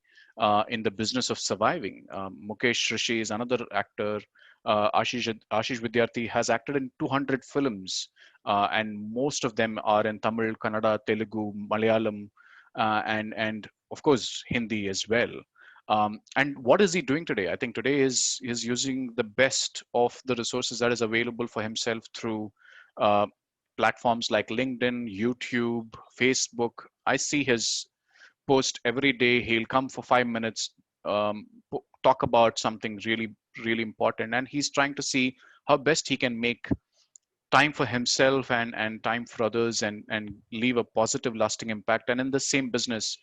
in the business of surviving. Mukesh Rishi is another actor. Ashish Vidyarthi has acted in 200 films, and most of them are in Tamil, Kannada, Telugu, Malayalam, and of course Hindi as well. And what is he doing today? I think today is using the best of the resources that is available for himself through uh, platforms like LinkedIn, YouTube, Facebook. I see his post every day. He'll come for 5 minutes, talk about something really important, and he's trying to see how best he can make time for himself and time for others, and leave a positive lasting impact, and in the same business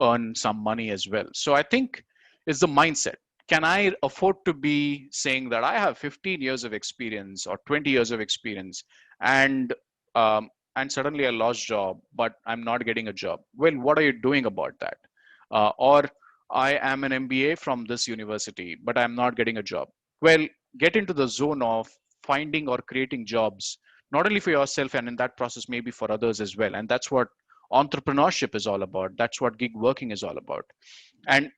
earn some money as well. So I think it's the mindset. Can I afford to be saying that I have 15 years of experience or 20 years of experience, and um, and suddenly I lost job, but I'm not getting a job? Well, what are you doing about that? Or I am an MBA from this university, but I'm not getting a job. Well, get into the zone of finding or creating jobs, not only for yourself, and in that process maybe for others as well. And that's what entrepreneurship is all about. That's what gig working is all about. And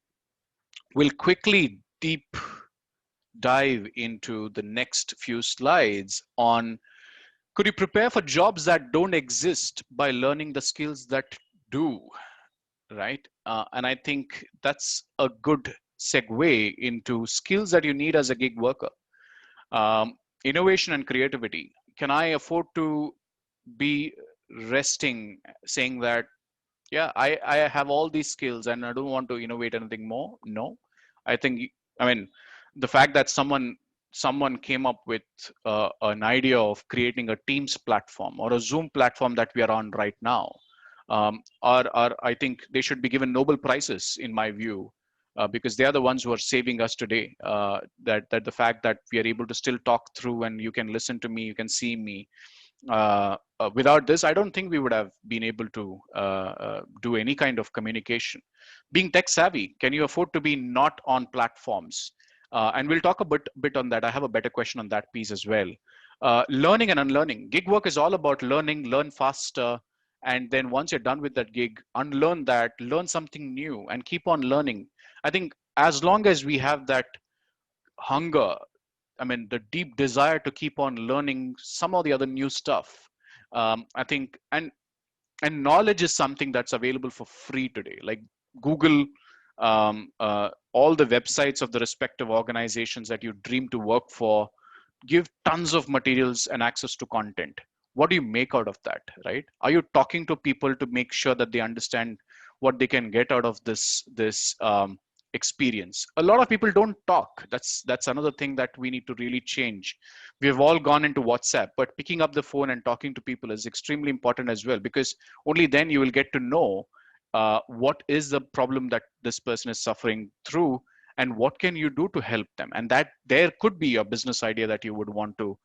we'll quickly deep dive into the next few slides on, could you prepare for jobs that don't exist by learning the skills that do, right? And I think that's a good segue into skills that you need as a gig worker. Innovation and creativity. Can I afford to be resting, saying that, yeah, I have all these skills and I don't want to innovate anything more? No. I think, I mean, the fact that someone came up with an idea of creating a Teams platform or a Zoom platform that we are on right now, are I think they should be given Nobel Prizes, in my view, because they are the ones who are saving us today. That the fact that we are able to still talk through, and you can listen to me, you can see me. Without this, I don't think we would have been able to do any kind of communication. Being tech savvy, can you afford to be not on platforms? And we'll talk a bit on that. I have a better question on that piece as well. Learning and unlearning. Gig work is all about learning, learn faster, and then once you're done with that gig, unlearn that, learn something new, and keep on learning. I think as long as we have that hunger, I mean, the deep desire to keep on learning some of the other new stuff. I think, and and knowledge is something that's available for free today. Like Google, all the websites of the respective organizations that you dream to work for give tons of materials and access to content. What do you make out of that, right? Are you talking to people to make sure that they understand what they can get out of this experience? A lot of people don't talk. That's another thing that we need to really change. We have all gone into WhatsApp, but picking up the phone and talking to people is extremely important as well, because only then you will get to know what is the problem that this person is suffering through, and what can you do to help them. And that there could be a business idea that you would want to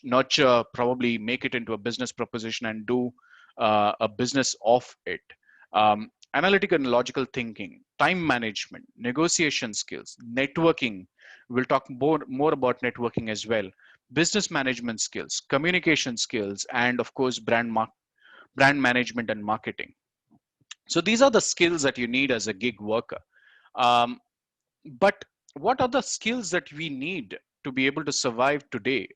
nurture, probably make it into a business proposition and do a business of it. Analytical and logical thinking, time management, negotiation skills, networking. We'll talk more about networking as well. Business management skills, communication skills, and of course, brand management and marketing. So these are the skills that you need as a gig worker. Um, but what are the skills that we need to be able to survive today?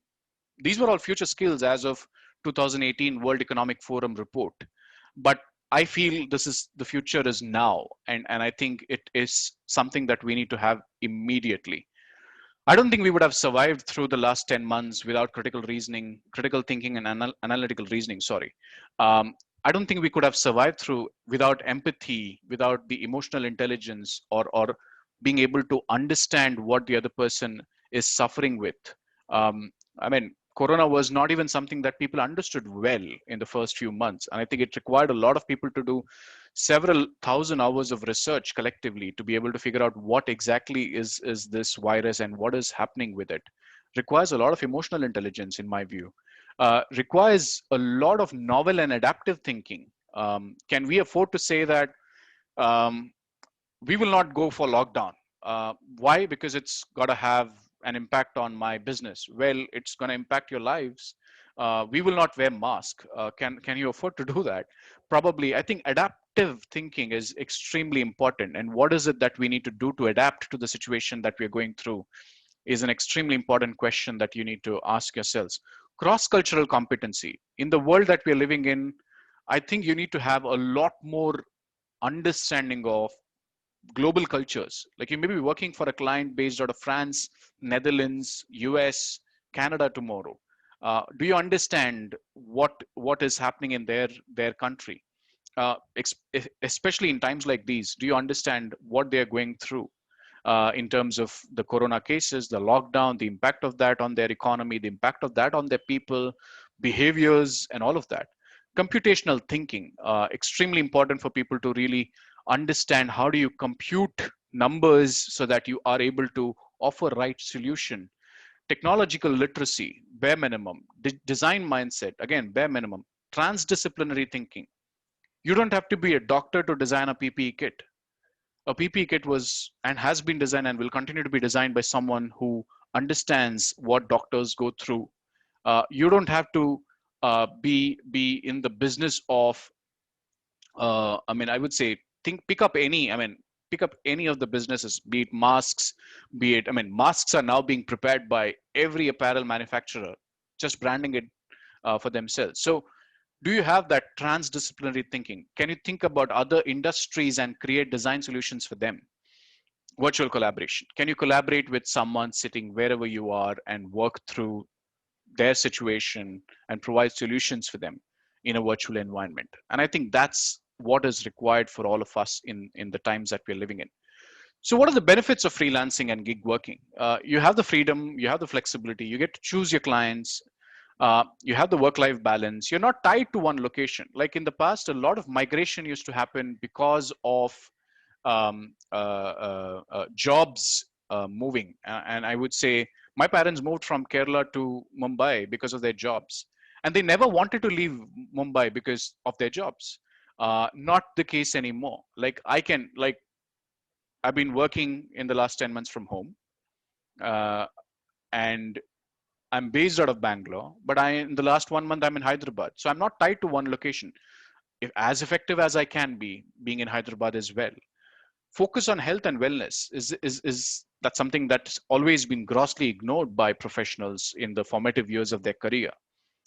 These were all future skills as of 2018 World Economic Forum report. But I feel this is the future is now, and I think it is something that we need to have immediately. I don't think we would have survived through the last 10 months without critical reasoning, critical thinking, and analytical reasoning. Sorry. I don't think we could have survived through without empathy, without the emotional intelligence, or being able to understand what the other person is suffering with. I mean, Corona was not even something that people understood well in the first few months. And I think it required a lot of people to do several thousand hours of research collectively to be able to figure out what exactly is this virus and what is happening with it. Requires a lot of emotional intelligence, in my view. Requires a lot of novel and adaptive thinking. Can we afford to say that um, we will not go for lockdown? Why? Because it's got to have an impact on my business. Well, it's going to impact your lives. We will not wear mask. Can you afford to do that? Probably. I think adaptive thinking is extremely important. And what is it that we need to do to adapt to the situation that we're going through is an extremely important question that you need to ask yourselves. Cross-cultural competency. In the world that we're living in, I think you need to have a lot more understanding of global cultures. Like you may be working for a client based out of France, Netherlands, US, Canada tomorrow. Do you understand what is happening in their country? Especially in times like these, do you understand what they're going through in terms of the corona cases, the lockdown, the impact of that on their economy, the impact of that on their people, behaviors, and all of that? Computational thinking, extremely important for people to really understand how do you compute numbers so that you are able to offer right solution. Technological literacy, bare minimum. Design mindset, again, bare minimum. Transdisciplinary thinking. You don't have to be a doctor to design a PPE kit. A PPE kit was and has been designed and will continue to be designed by someone who understands what doctors go through. You don't have to be in the business of I mean, I would say pick up any. I mean, pick up any of the businesses, be it masks, be it. I mean, masks are now being prepared by every apparel manufacturer, just branding it for themselves. So, do you have that transdisciplinary thinking? Can you think about other industries and create design solutions for them? Virtual collaboration. Can you collaborate with someone sitting wherever you are and work through their situation and provide solutions for them in a virtual environment? And I think that's what is required for all of us in the times that we're living in. So what are the benefits of freelancing and gig working? You have the freedom, you have the flexibility, you get to choose your clients, you have the work-life balance. You're not tied to one location. Like in the past, a lot of migration used to happen because of jobs moving. And I would say my parents moved from Kerala to Mumbai because of their jobs. And they never wanted to leave Mumbai because of their jobs. Not the case anymore. I've been working in the last 10 months from home. Uh, and I'm based out of Bangalore, but in the last 1 month, I'm in Hyderabad. So I'm not tied to one location. If as effective as I can be, being in Hyderabad as well. Focus on health and wellness is that's something that's always been grossly ignored by professionals in the formative years of their career.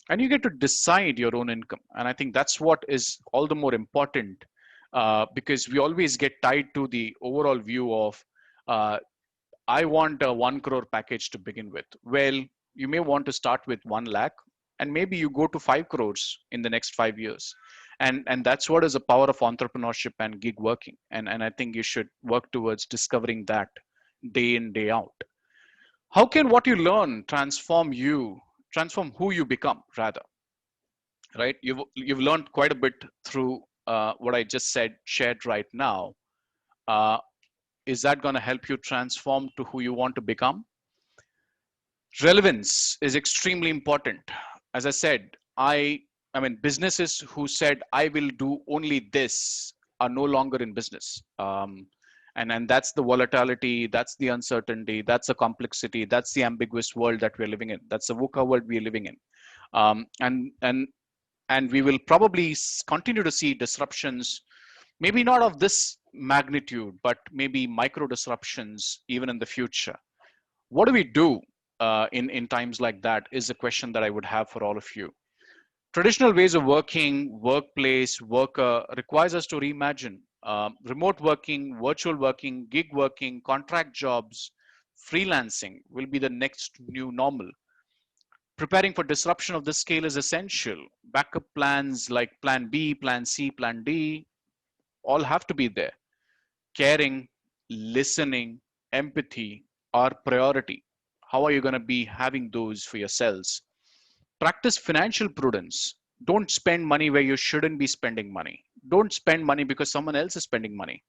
and you get to decide your own income. And I think that's what is all the more important, because we always get tied to the overall view of, uh, I want a 1 crore package to begin with. Well, you may want to start with 1 lakh, and maybe you go to 5 crores in the next 5 years. And that's what is the power of entrepreneurship and gig working. And I think you should work towards discovering that day in, day out. How can what you learn transform who you become, rather, right? You've learned quite a bit through what I just shared right now. Uh, is that going to help you transform to who you want to become? Relevance is extremely important. As I said, I mean, businesses who said I will do only this are no longer in business. And that's the volatility, that's the uncertainty, that's the complexity, that's the ambiguous world that we're living in, that's the VUCA world we're living in. Um, and and and we will probably continue to see disruptions, maybe not of this magnitude, but maybe micro disruptions even in the future. What do we do in times like that is a question that I would have for all of you. Traditional ways of working, workplace, worker, requires us to reimagine. Remote working, virtual working, gig working, contract jobs, freelancing will be the next new normal. Preparing for disruption of this scale is essential. Backup plans like Plan B, Plan C, Plan D all have to be there. Caring, listening, empathy are priority. How are you going to be having those for yourselves? Practice financial prudence. Don't spend money where you shouldn't be spending money. Don't spend money because someone else is spending money.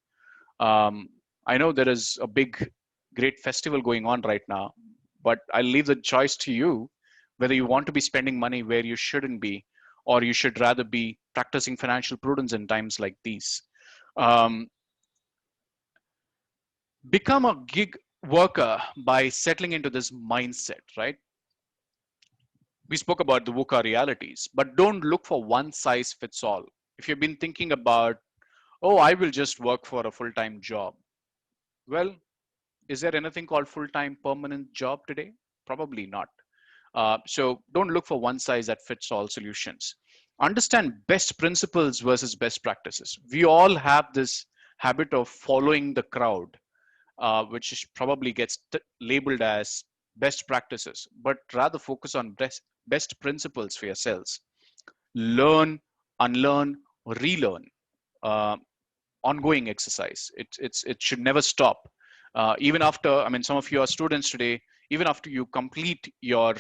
Um, I know there is a big, great festival going on right now, but I'll leave the choice to you whether you want to be spending money where you shouldn't be, or you should rather be practicing financial prudence in times like these. Um, Become a gig worker by settling into this mindset, right? We spoke about the VUCA realities, but don't look for one size fits all. If you've been thinking about, oh, I will just work for a full time job, well, is there anything called full time permanent job today? Probably not. So don't look for one size that fits all solutions. Understand best principles versus best practices. We all have this habit of following the crowd, which probably gets labeled as best practices, but rather focus on best principles for yourselves. Learn, unlearn, relearn. Uh, Ongoing exercise. It should never stop. Even after, I mean, some of you are students today. Even after you complete your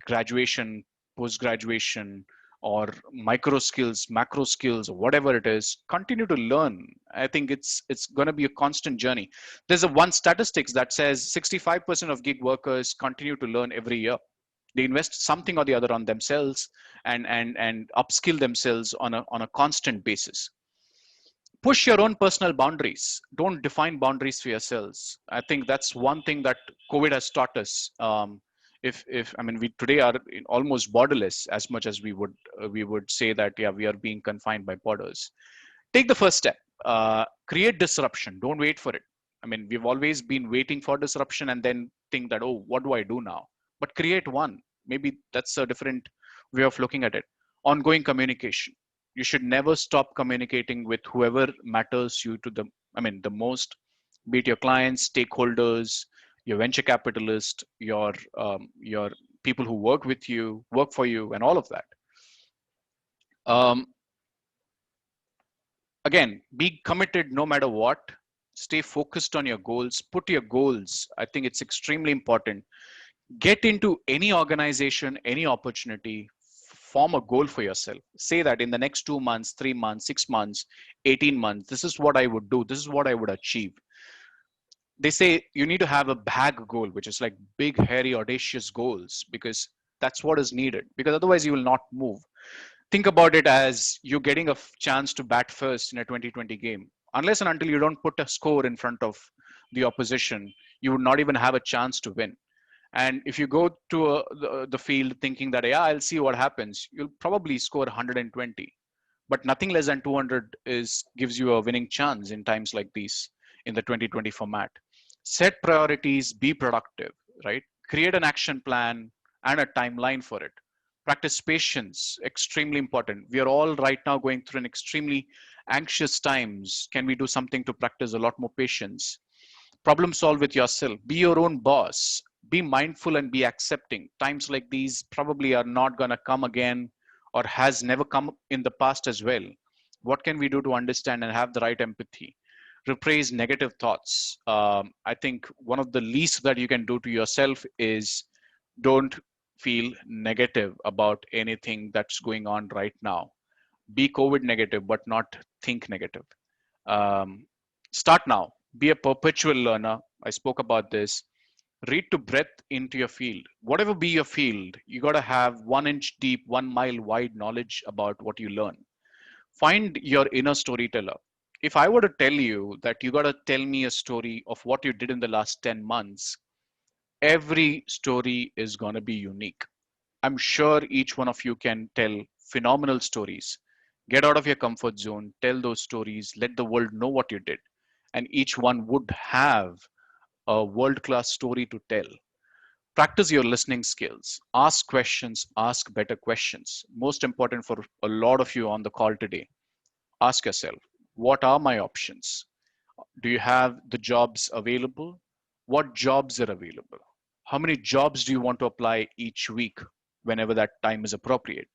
graduation, post graduation, or micro skills, macro skills, or whatever it is, continue to learn. I think it's going to be a constant journey. There's a one statistics that says 65% of gig workers continue to learn every year. They invest something or the other on themselves, and upskill themselves on a constant basis. Push your own personal boundaries. Don't define boundaries for yourselves. I think that's one thing that COVID has taught us. If I mean, we today are almost borderless, as much as we would say that, yeah, we are being confined by borders. Take the first step. Create disruption. Don't wait for it. I mean, we've always been waiting for disruption and then think that, oh, what do I do now? But create one. Maybe that's a different way of looking at it. Ongoing communication. You should never stop communicating with whoever matters you to the, I mean, the most, be it your clients, stakeholders, your venture capitalist, your people who work for you, and all of that. Um, Again, be committed no matter what. Stay focused on your goals. Put your goals. I think it's extremely important. Get into any organization, any opportunity, form a goal for yourself. Say that in the next 2 months, 3 months, 6 months, 18 months, this is what I would do. This is what I would achieve. They say you need to have a bag goal, which is like big, hairy, audacious goals, because that's what is needed. Because otherwise, you will not move. Think about it as you getting a chance to bat first in a 2020 game. Unless and until you don't put a score in front of the opposition, you would not even have a chance to win. And if you go to the field thinking that, yeah, I'll see what happens, you'll probably score 120. But nothing less than 200 gives you a winning chance in times like these in the 2020 format. Set priorities, be productive, right? Create an action plan and a timeline for it. Practice patience, extremely important. We are all right now going through an extremely anxious times. Can we do something to practice a lot more patience? Problem solve with yourself. Be your own boss. Be mindful and be accepting. Times like these probably are not going to come again, or has never come in the past as well. What can we do to understand and have the right empathy? Replace negative thoughts. I think one of the least that you can do to yourself is don't feel negative about anything that's going on right now. Be COVID negative, but not think negative. Um, Start now. Be a perpetual learner. I spoke about this. Read to breadth into your field. Whatever be your field, you got to have 1 inch deep, 1 mile wide knowledge about what you learn. Find your inner storyteller. If I were to tell you that you got to tell me a story of what you did in the last 10 months, every story is going to be unique. I'm sure each one of you can tell phenomenal stories. Get out of your comfort zone, tell those stories, let the world know what you did. And each one would have a world class story to tell. Practice your listening skills. Ask questions, ask better questions. Most important for a lot of you on the call today, ask yourself, what are my options? Do you have the jobs available? What jobs are available? How many jobs do you want to apply each week whenever that time is appropriate?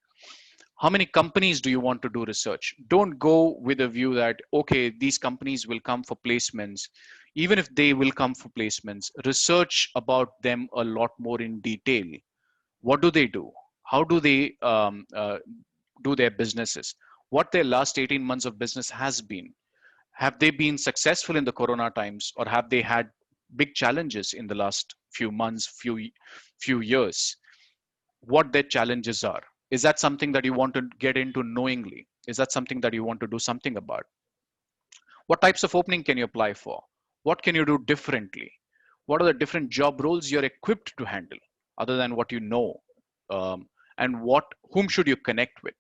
How many companies do you want to do research? Don't go with a view that, okay, these companies will come for placements. Even if they will come for placements, research about them a lot more in detail. What do they do? How do they do their businesses? What their last 18 months of business has been? Have they been successful in the corona times, or have they had big challenges in the last few months, few years? What their challenges are? Is that something that you want to get into knowingly? Is that something that you want to do something about? What types of opening can you apply for? What can you do differently? What are the different job roles you're equipped to handle other than what you know? And whom should you connect with?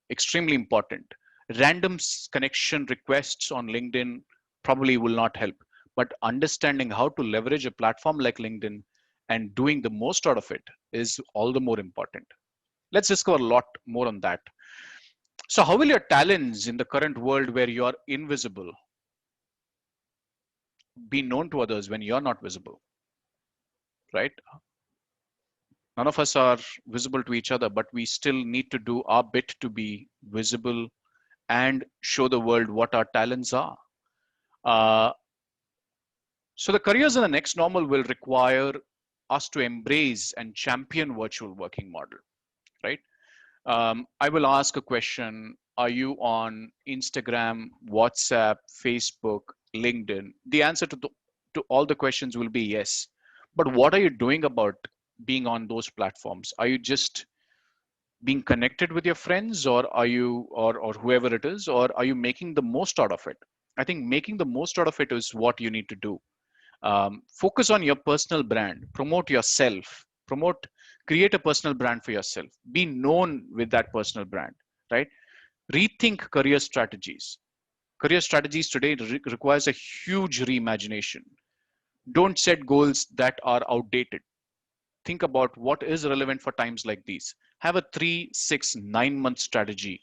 Extremely important. Random connection requests on LinkedIn probably will not help, but understanding how to leverage a platform like LinkedIn and doing the most out of it is all the more important. Let's discover a lot more on that. So, how will your talents in the current world where you are invisible be known to others when you're not visible, right? None of us are visible to each other, but we still need to do our bit to be visible and show the world what our talents are. Uh, so, the careers in the next normal will require us to embrace and champion virtual working model, right? I will ask a question. Are you on Instagram, WhatsApp, Facebook, LinkedIn? The answer to all the questions will be yes. But what are you doing about being on those platforms? Are you just being connected with your friends, or are you, or whoever it is, or are you making the most out of it? I think making the most out of it is what you need to do. Focus on your personal brand, promote yourself, create a personal brand for yourself, be known with that personal brand, right? Rethink career strategies today requires a huge reimagination. Don't set goals that are outdated. Think about what is relevant for times like these. Have a 3, 6, 9 month strategy,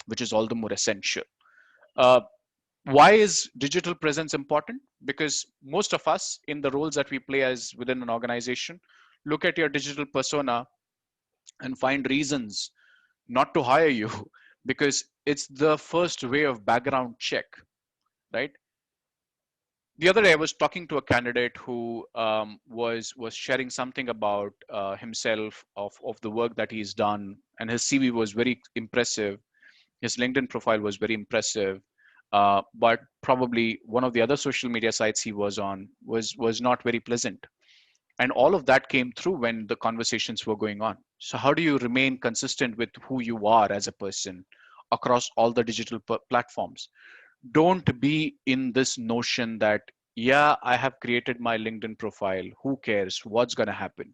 which is all the more essential. uh, why is digital presence important? Because most of us in the roles that we play as within an organization look at your digital persona and find reasons not to hire you because it's the first way of background check, right? The other day I was talking to a candidate who was sharing something about himself, of the work that he's done, and his CV was very impressive. His LinkedIn profile was very impressive, but probably one of the other social media sites he was on was not very pleasant. And all of that came through when the conversations were going on. So how do you remain consistent with who you are as a person across all the digital platforms? Don't be in this notion that, yeah, I have created my LinkedIn profile, who cares what's going to happen.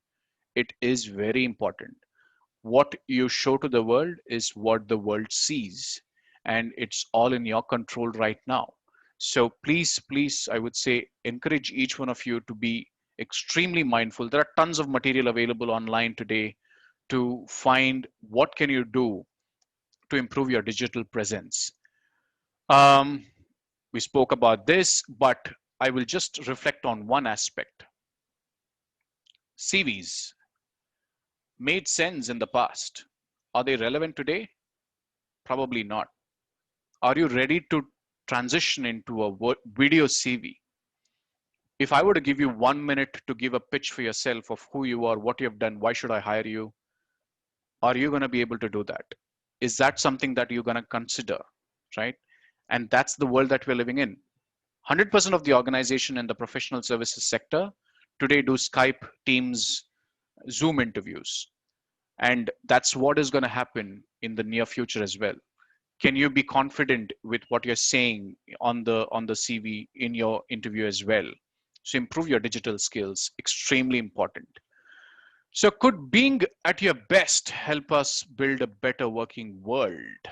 It is very important. What you show to the world is what the world sees, and it's all in your control right now. So please, I would say, encourage each one of you to be extremely mindful. There are tons of material available online today to find what can you do to improve your digital presence. Um, we spoke about this, but I will just reflect on one aspect. CVs made sense in the past. Are they relevant today? Probably not. Are you ready to transition into a video CV? If I were to give you 1 minute to give a pitch for yourself of who you are, what you have done, why should I hire you? Are you going to be able to do that? Is that something that you're going to consider? Right? And that's the world that we're living in. 100% of the organization in the professional services sector today do Skype, Teams, Zoom interviews. And that's what is going to happen in the near future as well. Can you be confident with what you're saying on the CV in your interview as well? So improve your digital skills, extremely important. So could being at your best help us build a better working world?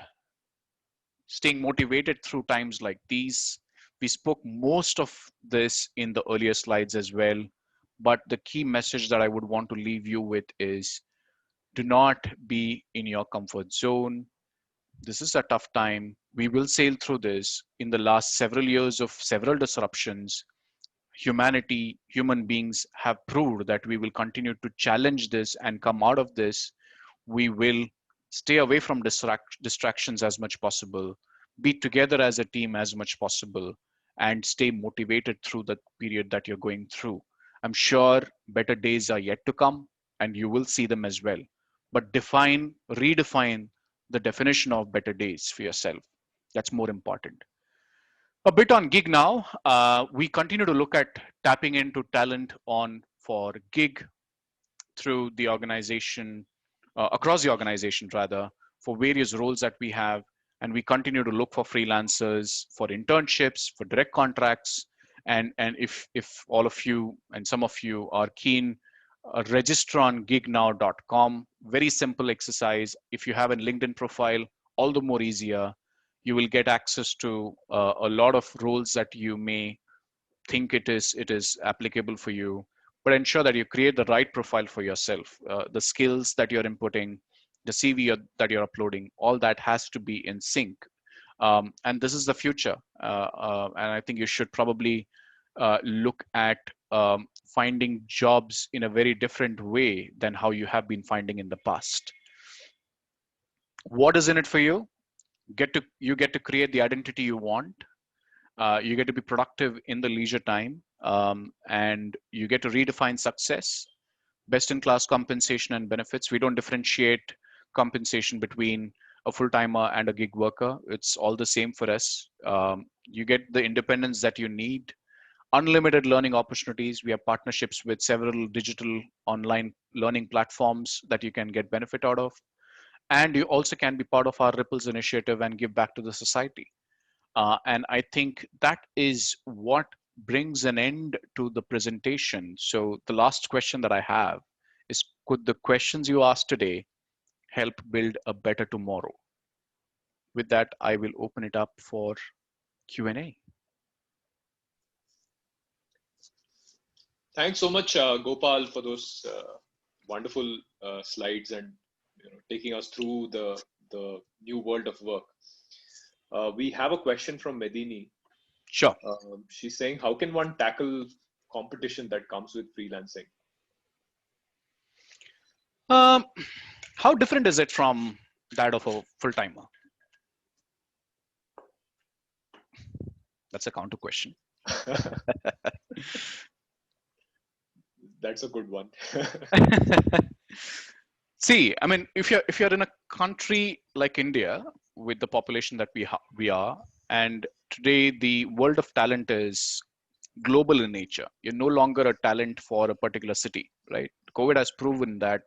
Staying motivated through times like these. We spoke most of this in the earlier slides as well, but the key message that I would want to leave you with is do not be in your comfort zone. This is a tough time. We will sail through this. In the last several years of several disruptions, human beings have proved that we will continue to challenge this and come out of this. We will stay away from distractions as much possible, be together as a team as much possible, and stay motivated through the period that you're going through. I'm sure better days are yet to come, and you will see them as well. But redefine the definition of better days for yourself. That's more important. A bit on gig now. We continue to look at tapping into talent on for gig through the organization, across the organization rather, for various roles that we have. And we continue to look for freelancers, for internships, for direct contracts. And if all of you and some of you are keen, register on gignow.com. Very simple exercise. If you have a LinkedIn profile, all the more easier. You will get access to a lot of roles that you may think it is applicable for you, but ensure that you create the right profile for yourself. The skills that you're inputting, the CV that you're uploading, all that has to be in sync. And this is the future. And I think you should probably look at finding jobs in a very different way than how you have been finding in the past. What is in it for you? You get to create the identity you want. You get to be productive in the leisure time, and you get to redefine success. Best in class compensation and benefits. We don't differentiate compensation between a full timer and a gig worker. It's all the same for us. You get the independence that you need, unlimited learning opportunities. We have partnerships with several digital online learning platforms that you can get benefit out of. And you also can be part of our Ripples initiative and give back to the society. And I think that is what brings an end to the presentation. So the last question that I have is, could the questions you asked today help build a better tomorrow? With that, I will open it up for Q&A. Thanks so much, Gopal, for those wonderful slides and taking us through the new world of work. We have a question from Medini. Sure. She's saying, how can one tackle competition that comes with freelancing? How different is it from that of a full-timer? That's a counter question. That's a good one. See, I mean, if you're in a country like India with the population that we are, and today the world of talent is global in nature. You're no longer a talent for a particular city, right? COVID has proven that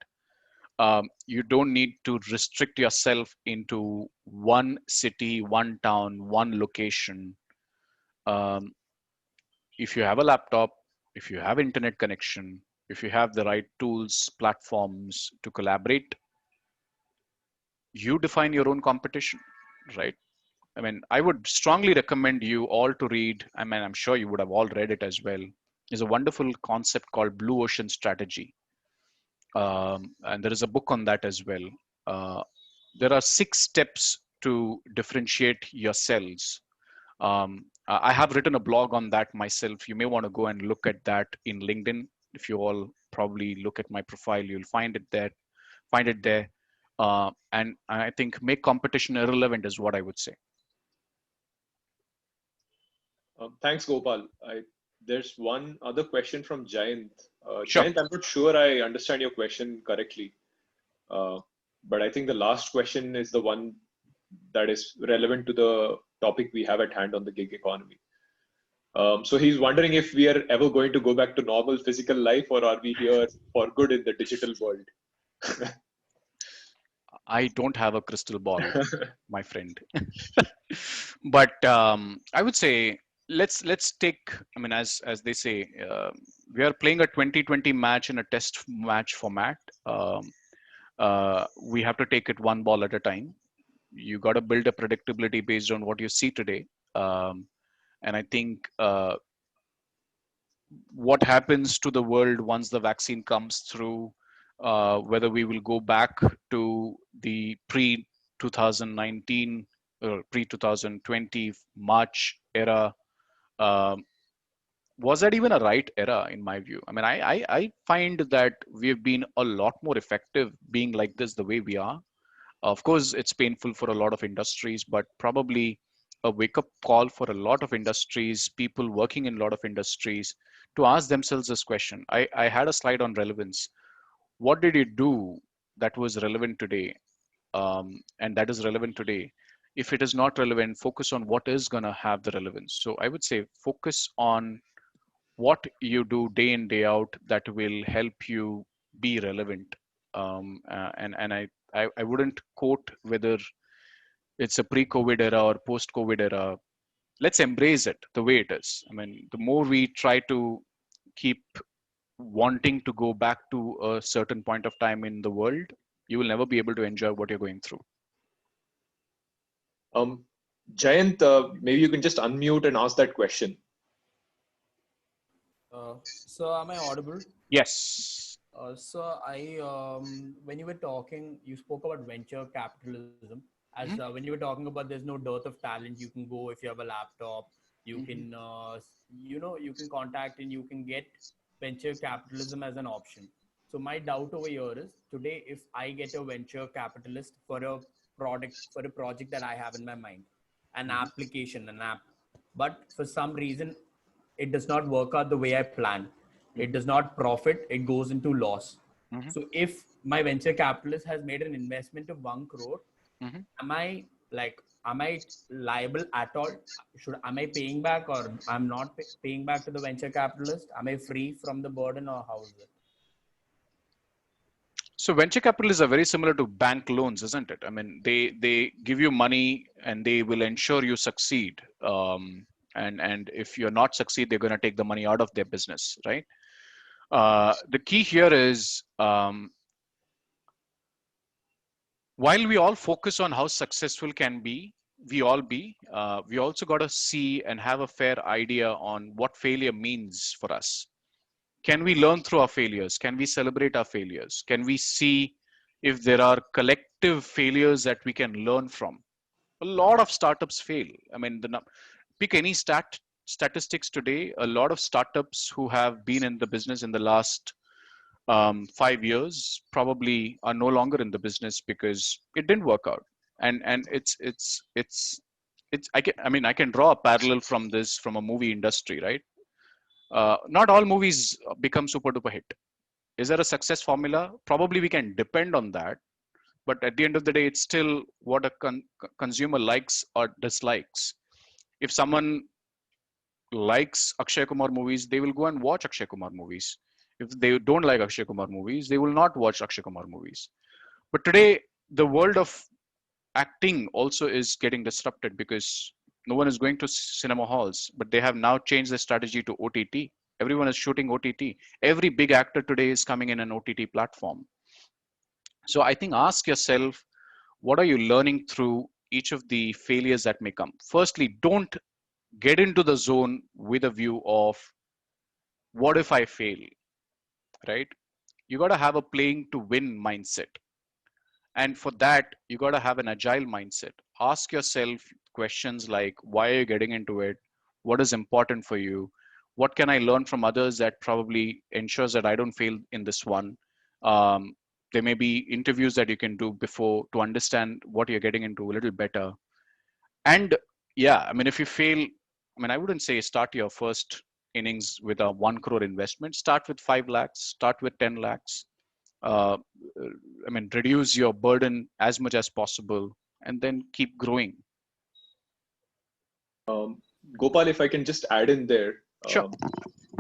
you don't need to restrict yourself into one city, one town, one location. Um, if you have a laptop, if you have internet connection, if you have the right tools, platforms to collaborate, you define your own competition, right? I mean, I would strongly recommend you all to read. I mean, I'm sure you would have all read it as well. There's a wonderful concept called blue ocean strategy. and there is a book on that as well. Uh, there are 6 steps to differentiate your cells. I have written a blog on that myself. You may want to go and look at that in LinkedIn. If you all probably look at my profile, you'll find it there. Find it there. And I think make competition irrelevant is what I would say. Thanks, Gopal. There's one other question from Jayant. Sure. Jayant, I'm not sure I understand your question correctly, but I think the last question is the one that is relevant to the topic we have at hand on the gig economy. So he's wondering if we are ever going to go back to normal physical life, or are we here for good in the digital world? I don't have a crystal ball, my friend. But I would say let's take. I mean, as they say, we are playing a 2020 match in a test match format. We have to take it one ball at a time. You got to build a predictability based on what you see today. And I think what happens to the world once the vaccine comes through, whether we will go back to the pre 2019 or pre 2020 March era. Um, was that even a right era in my view? I mean, I find that we've been a lot more effective being like this the way we are. Of course, it's painful for a lot of industries, but probably a wake up call for a lot of industries, people working in a lot of industries to ask themselves this question. I had a slide on relevance. What did you do that was relevant today? And that is relevant today. If it is not relevant, focus on what is going to have the relevance. So I would say focus on what you do day in day out that will help you be relevant. And I wouldn't quote whether it's a pre-COVID era or post-COVID era. Let's embrace it the way it is. I mean, the more we try to keep wanting to go back to a certain point of time in the world, you will never be able to enjoy what you're going through. Jayant, maybe you can just unmute and ask that question. So am I audible? Yes. When you were talking, you spoke about venture capitalism. As Mhm. when you were talking about there's no dearth of talent. You can go if you have a laptop. You can, you can contact and you can get venture capitalism as an option. So my doubt over here is today, if I get a venture capitalist for a project that I have in my mind, an application, an app, but for some reason it does not work out the way I plan. It does not profit. It goes into loss. Mhm. So if my venture capitalist has made an investment of 1 crore, Mhm. am I liable at all? Am I paying back, or I'm not paying back to the venture capitalist? Am I free from the burden, or how is it? So venture capitalists are very similar to bank loans, isn't it? I mean, they give you money and they will ensure you succeed. And if you're not succeed, they're going to take the money out of their business, right? The key here is while we all focus on how successful can be, we also got to see and have a fair idea on what failure means for us. Can we learn through our failures? Can we celebrate our failures? Can we see if there are collective failures that we can learn from? A lot of startups fail. I mean, pick any statistics today. A lot of startups who have been in the business in the last 5 years probably are no longer in the business because it didn't work out. And I can draw a parallel from this from a movie industry, right? Not all movies become super duper hit. Is there a success formula? Probably we can depend on that, but at the end of the day, it's still what a consumer likes or dislikes. If someone likes Akshay Kumar movies, they will go and watch Akshay Kumar movies. If they don't like Akshay Kumar movies, they will not watch Akshay Kumar movies. But today, the world of acting also is getting disrupted because no one is going to cinema halls, but they have now changed their strategy to OTT. Everyone is shooting OTT. Every big actor today is coming in an OTT platform. So I think ask yourself, what are you learning through each of the failures that may come? Firstly, don't get into the zone with a view of what if I fail, right? you got to have a playing to win mindset. And for that, you got to have an agile mindset. Ask yourself questions like, why are you getting into it? What is important for you? What can I learn from others that probably ensures that I don't fail in this one? Um, there may be interviews that you can do before to understand what you're getting into a little better. And yeah, I mean, if you fail, I mean, I wouldn't say start your first innings with a 1 crore investment. Start with 5 lakhs, start with 10 lakhs. uh, I mean, reduce your burden as much as possible, and then keep growing. Gopal, if I can just add in there. Sure.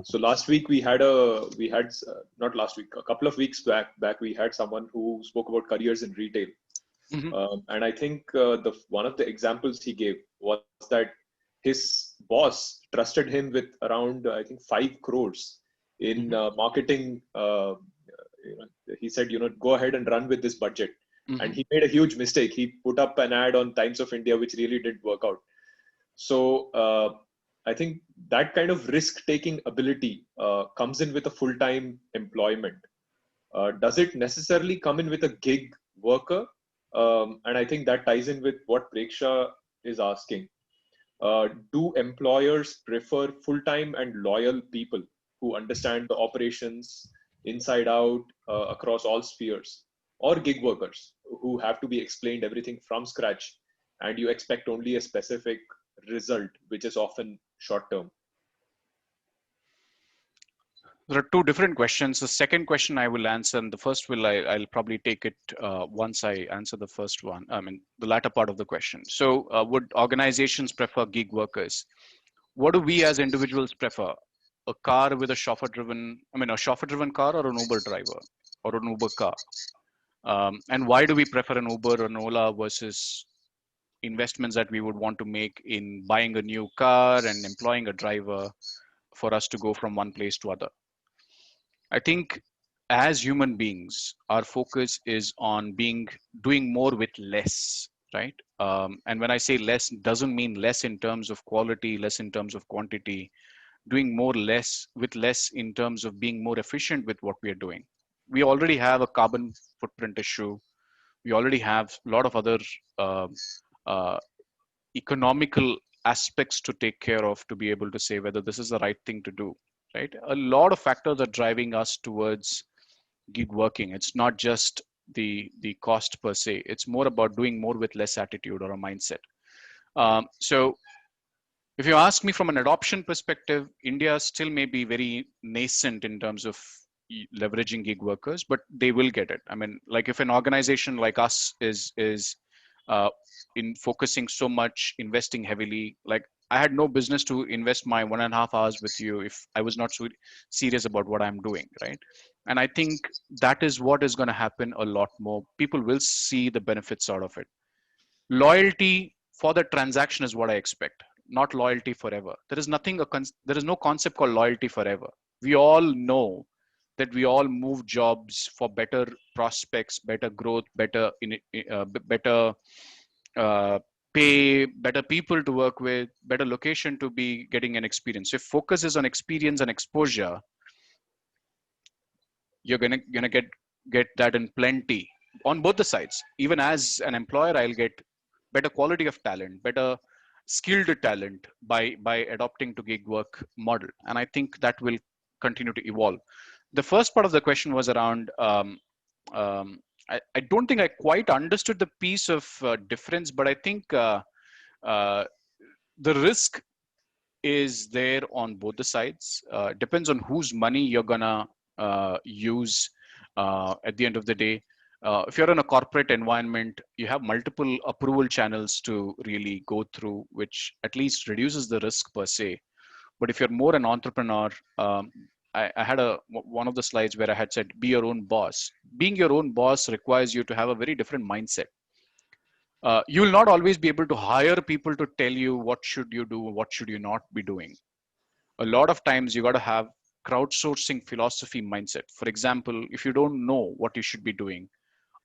So last week not last week, a couple of weeks back we had someone who spoke about careers in retail. Mhm. And I think the one of the examples he gave was that his boss trusted him with around I think 5 crores in marketing. He said, go ahead and run with this budget. And he made a huge mistake. He put up an ad on Times of India, which really didn't work out. So I think that kind of risk-taking ability comes in with a full-time employment. Does it necessarily come in with a gig worker? And I think that ties in with what Preksha is asking. Do employers prefer full-time and loyal people who understand the operations inside out across all spheres, or gig workers who have to be explained everything from scratch and you expect only a specific result, which is often short term? There are two different questions. The second question I will answer, and the first I'll probably take it once I answer the first one. I mean, the latter part of the question. So, would organizations prefer gig workers? What do we as individuals prefer? A car with a chauffeur-driven, I mean, a chauffeur-driven car, or an Uber driver, or an Uber car? And why do we prefer an Uber or an Ola versus investments that we would want to make in buying a new car and employing a driver for us to go from one place to other? I think as human beings, our focus is on doing more with less, right? And when I say less, doesn't mean less in terms of quality, less in terms of quantity. Doing more less with less in terms of being more efficient with what we are doing. We already have a carbon footprint issue. We already have a lot of other uh, uh, economical aspects to take care of to be able to say whether this is the right thing to do, right? A lot of factors are driving us towards gig working. It's not just the cost per se. It's more about doing more with less attitude or a mindset. So if you ask me from an adoption perspective, India still may be very nascent in terms of leveraging gig workers, but they will get it. I mean, like if an organization like us is uh, in focusing so much, investing heavily, like I had no business to invest my 1.5 hours with you if I was not so serious about what I'm doing, right? And I think that is what is going to happen a lot more. People will see the benefits out of it. Loyalty for the transaction is what I expect, not loyalty forever. There is nothing, there is no concept called loyalty forever. We all know that we all move jobs for better prospects, better growth, better uh, pay, better people to work with, better location to be getting an experience. If focus is on experience and exposure, you're gonna get that in plenty on both the sides. Even as an employer, I'll get better quality of talent, better skilled talent by adopting to gig work model, and I think that will continue to evolve. The first part of the question was around I don't think I quite understood the piece of difference, but I think uh, the risk is there on both the sides. Depends on whose money you're gonna use at the end of the day. If you're in a corporate environment, you have multiple approval channels to really go through, which at least reduces the risk per se. But if you're more an entrepreneur, I had one of the slides where I had said, be your own boss. Being your own boss requires you to have a very different mindset. You will not always be able to hire people to tell you what should you do, what should you not be doing. A lot of times you got to have crowdsourcing philosophy mindset. For example, if you don't know what you should be doing,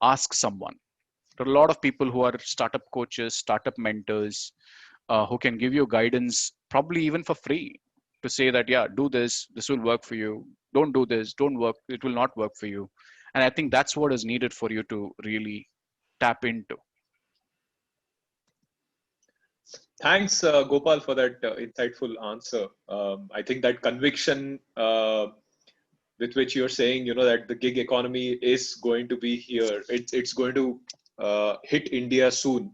ask someone. There are a lot of people who are startup coaches, startup mentors, who can give you guidance, probably even for free, to say that, yeah, do this, this will work for you. don't do this, don't work, it will not work for you. And I think that's what is needed for you to really tap into. Thanks, Gopal, for that insightful answer. I think that conviction with which you're saying, that the gig economy is going to be here. It's going to hit India soon.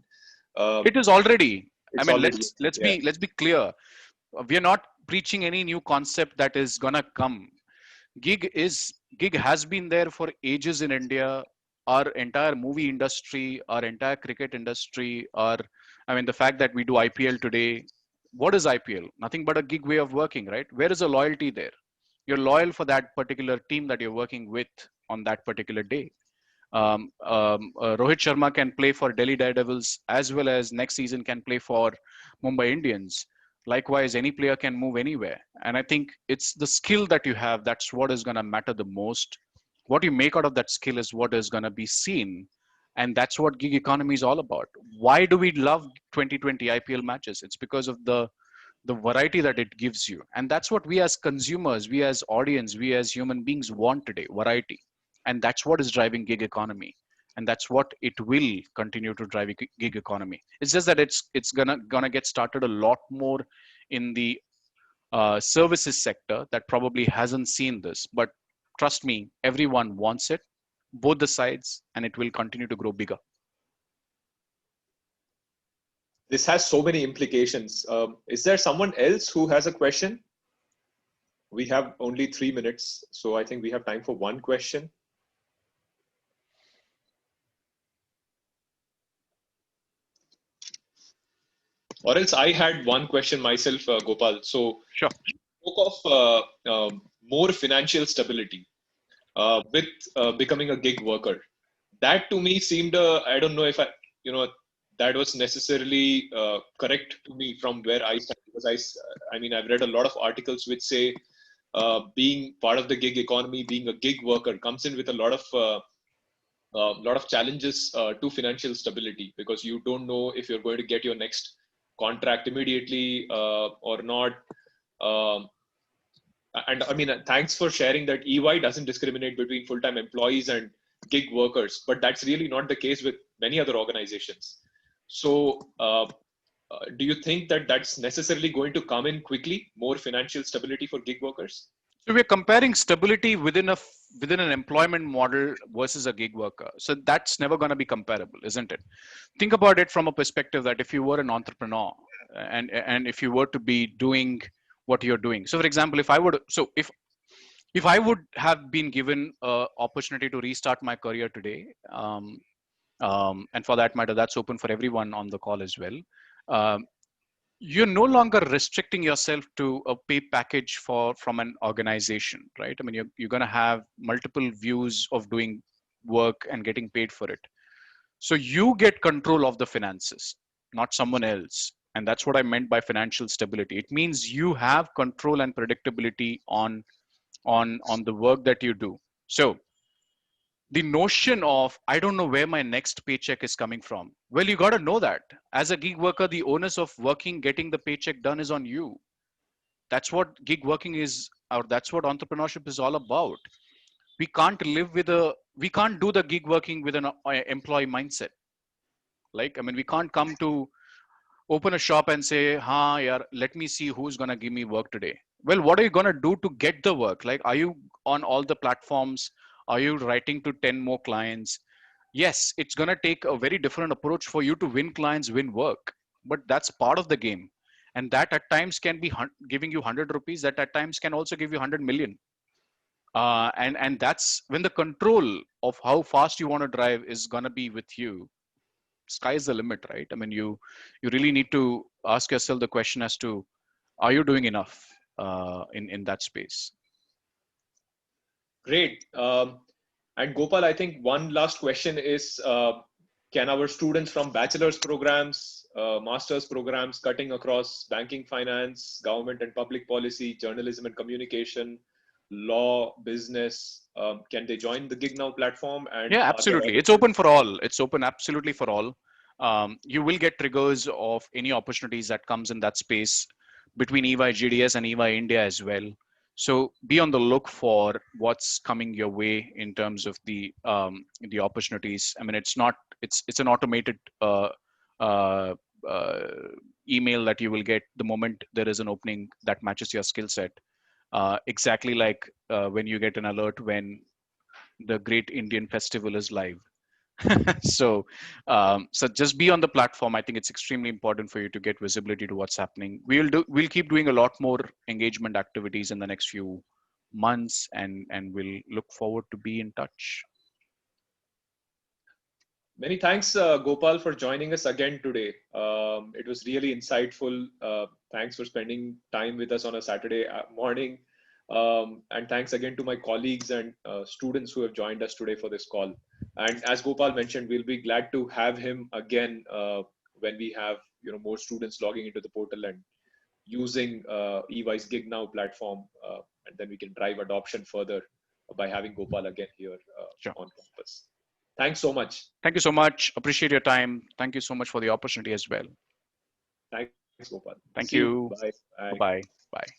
It is already. I It's mean, already, yeah. let's be clear. We are not preaching any new concept that is gonna come. Gig has been there for ages in India. Our entire movie industry, our entire cricket industry, I mean, the fact that we do IPL today. What is IPL? Nothing but a gig way of working, right? Where is the loyalty there? You're loyal for that particular team that you're working with on that particular day. Rohit Sharma can play for Delhi Daredevils as well as next season can play for Mumbai Indians. Likewise, any player can move anywhere. And I think it's the skill that you have that's what is going to matter the most. What you make out of that skill is what is going to be seen. And that's what gig economy is all about. Why do we love 2020 IPL matches? It's because of the variety that it gives you. And that's what we as consumers, we as audience, we as human beings want today, variety. And that's what is driving gig economy. And that's what it will continue to drive gig economy. It's just that it's gonna get started a lot more in the services sector that probably hasn't seen this. But trust me, everyone wants it, both the sides, and it will continue to grow bigger. This has so many implications. Is there someone else who has a question? We have only 3 minutes, so I think we have time for one question. Or else I had one question myself, Gopal. So, Sure. spoke of more financial stability with becoming a gig worker. That to me seemed, I don't know if that was necessarily correct to me from where I stand, because I mean, I've read a lot of articles which say being part of the gig economy, being a gig worker, comes in with a lot of challenges to financial stability, because you don't know if you're going to get your next contract immediately or not. And I mean, thanks for sharing that EY doesn't discriminate between full-time employees and gig workers, but that's really not the case with many other organizations. So, do you think that that's necessarily going to come in quickly, more financial stability for gig workers? So we're comparing stability within an employment model versus a gig worker. So that's never going to be comparable, isn't it? Think about it from a perspective that if you were an entrepreneur and if you were to be doing what you're doing. So for example, if I would have been given an opportunity to restart my career today, and for that matter, that's open for everyone on the call as well. You're no longer restricting yourself to a pay package from an organization, right? I mean, you're going to have multiple views of doing work and getting paid for it. So you get control of the finances, not someone else. And that's what I meant by financial stability. It means you have control and predictability on the work that you do. So the notion of I don't know where my next paycheck is coming from, well, you got to know that as a gig worker, the onus of working, getting the paycheck done is on you. That's what gig working is, or that's what entrepreneurship is all about. We can't do the gig working with an employee mindset. Like, I mean, we can't come to open a shop and say, ha, yeah, let me see who's going to give me work today. Well, what are you going to do to get the work? Like, are you on all the platforms? Are you writing to 10 more clients? Yes, it's going to take a very different approach for you to win clients, win work. But that's part of the game. And that at times can be giving you 100 rupees, that at times can also give you 100 million. And that's when the control of how fast you want to drive is going to be with you. Sky's the limit, right? I mean, you really need to ask yourself the question as to, are you doing enough in that space? Great. And Gopal, I think one last question is, can our students from bachelor's programs, master's programs cutting across banking, finance, government and public policy, journalism and communication, law, business, can they join the Gig Now platform? And yeah, absolutely. It's open for all. It's open absolutely for all. You will get triggers of any opportunities that comes in that space between EY GDS and EY India as well. So be on the look for what's coming your way in terms of the opportunities. I mean, it's an automated uh, uh, email that you will get the moment there is an opening that matches your skill set. Exactly like when you get an alert when the Great Indian Festival is live. So just be on the platform. I think it's extremely important for you to get visibility to what's happening. We'll keep doing a lot more engagement activities in the next few months, and we'll look forward to be in touch. Many thanks, Gopal, for joining us again today. It was really insightful. Thanks for spending time with us on a Saturday morning. And thanks again to my colleagues and students who have joined us today for this call. And as Gopal mentioned, we'll be glad to have him again when we have more students logging into the portal and using EY's Gig Now platform, and then we can drive adoption further by having Gopal again here Sure. on campus. Thanks so much. Thank you so much. Appreciate your time. Thank you so much for the opportunity as well. Thanks, Gopal. Thank See you. you. Bye. Bye. Bye-bye. Bye.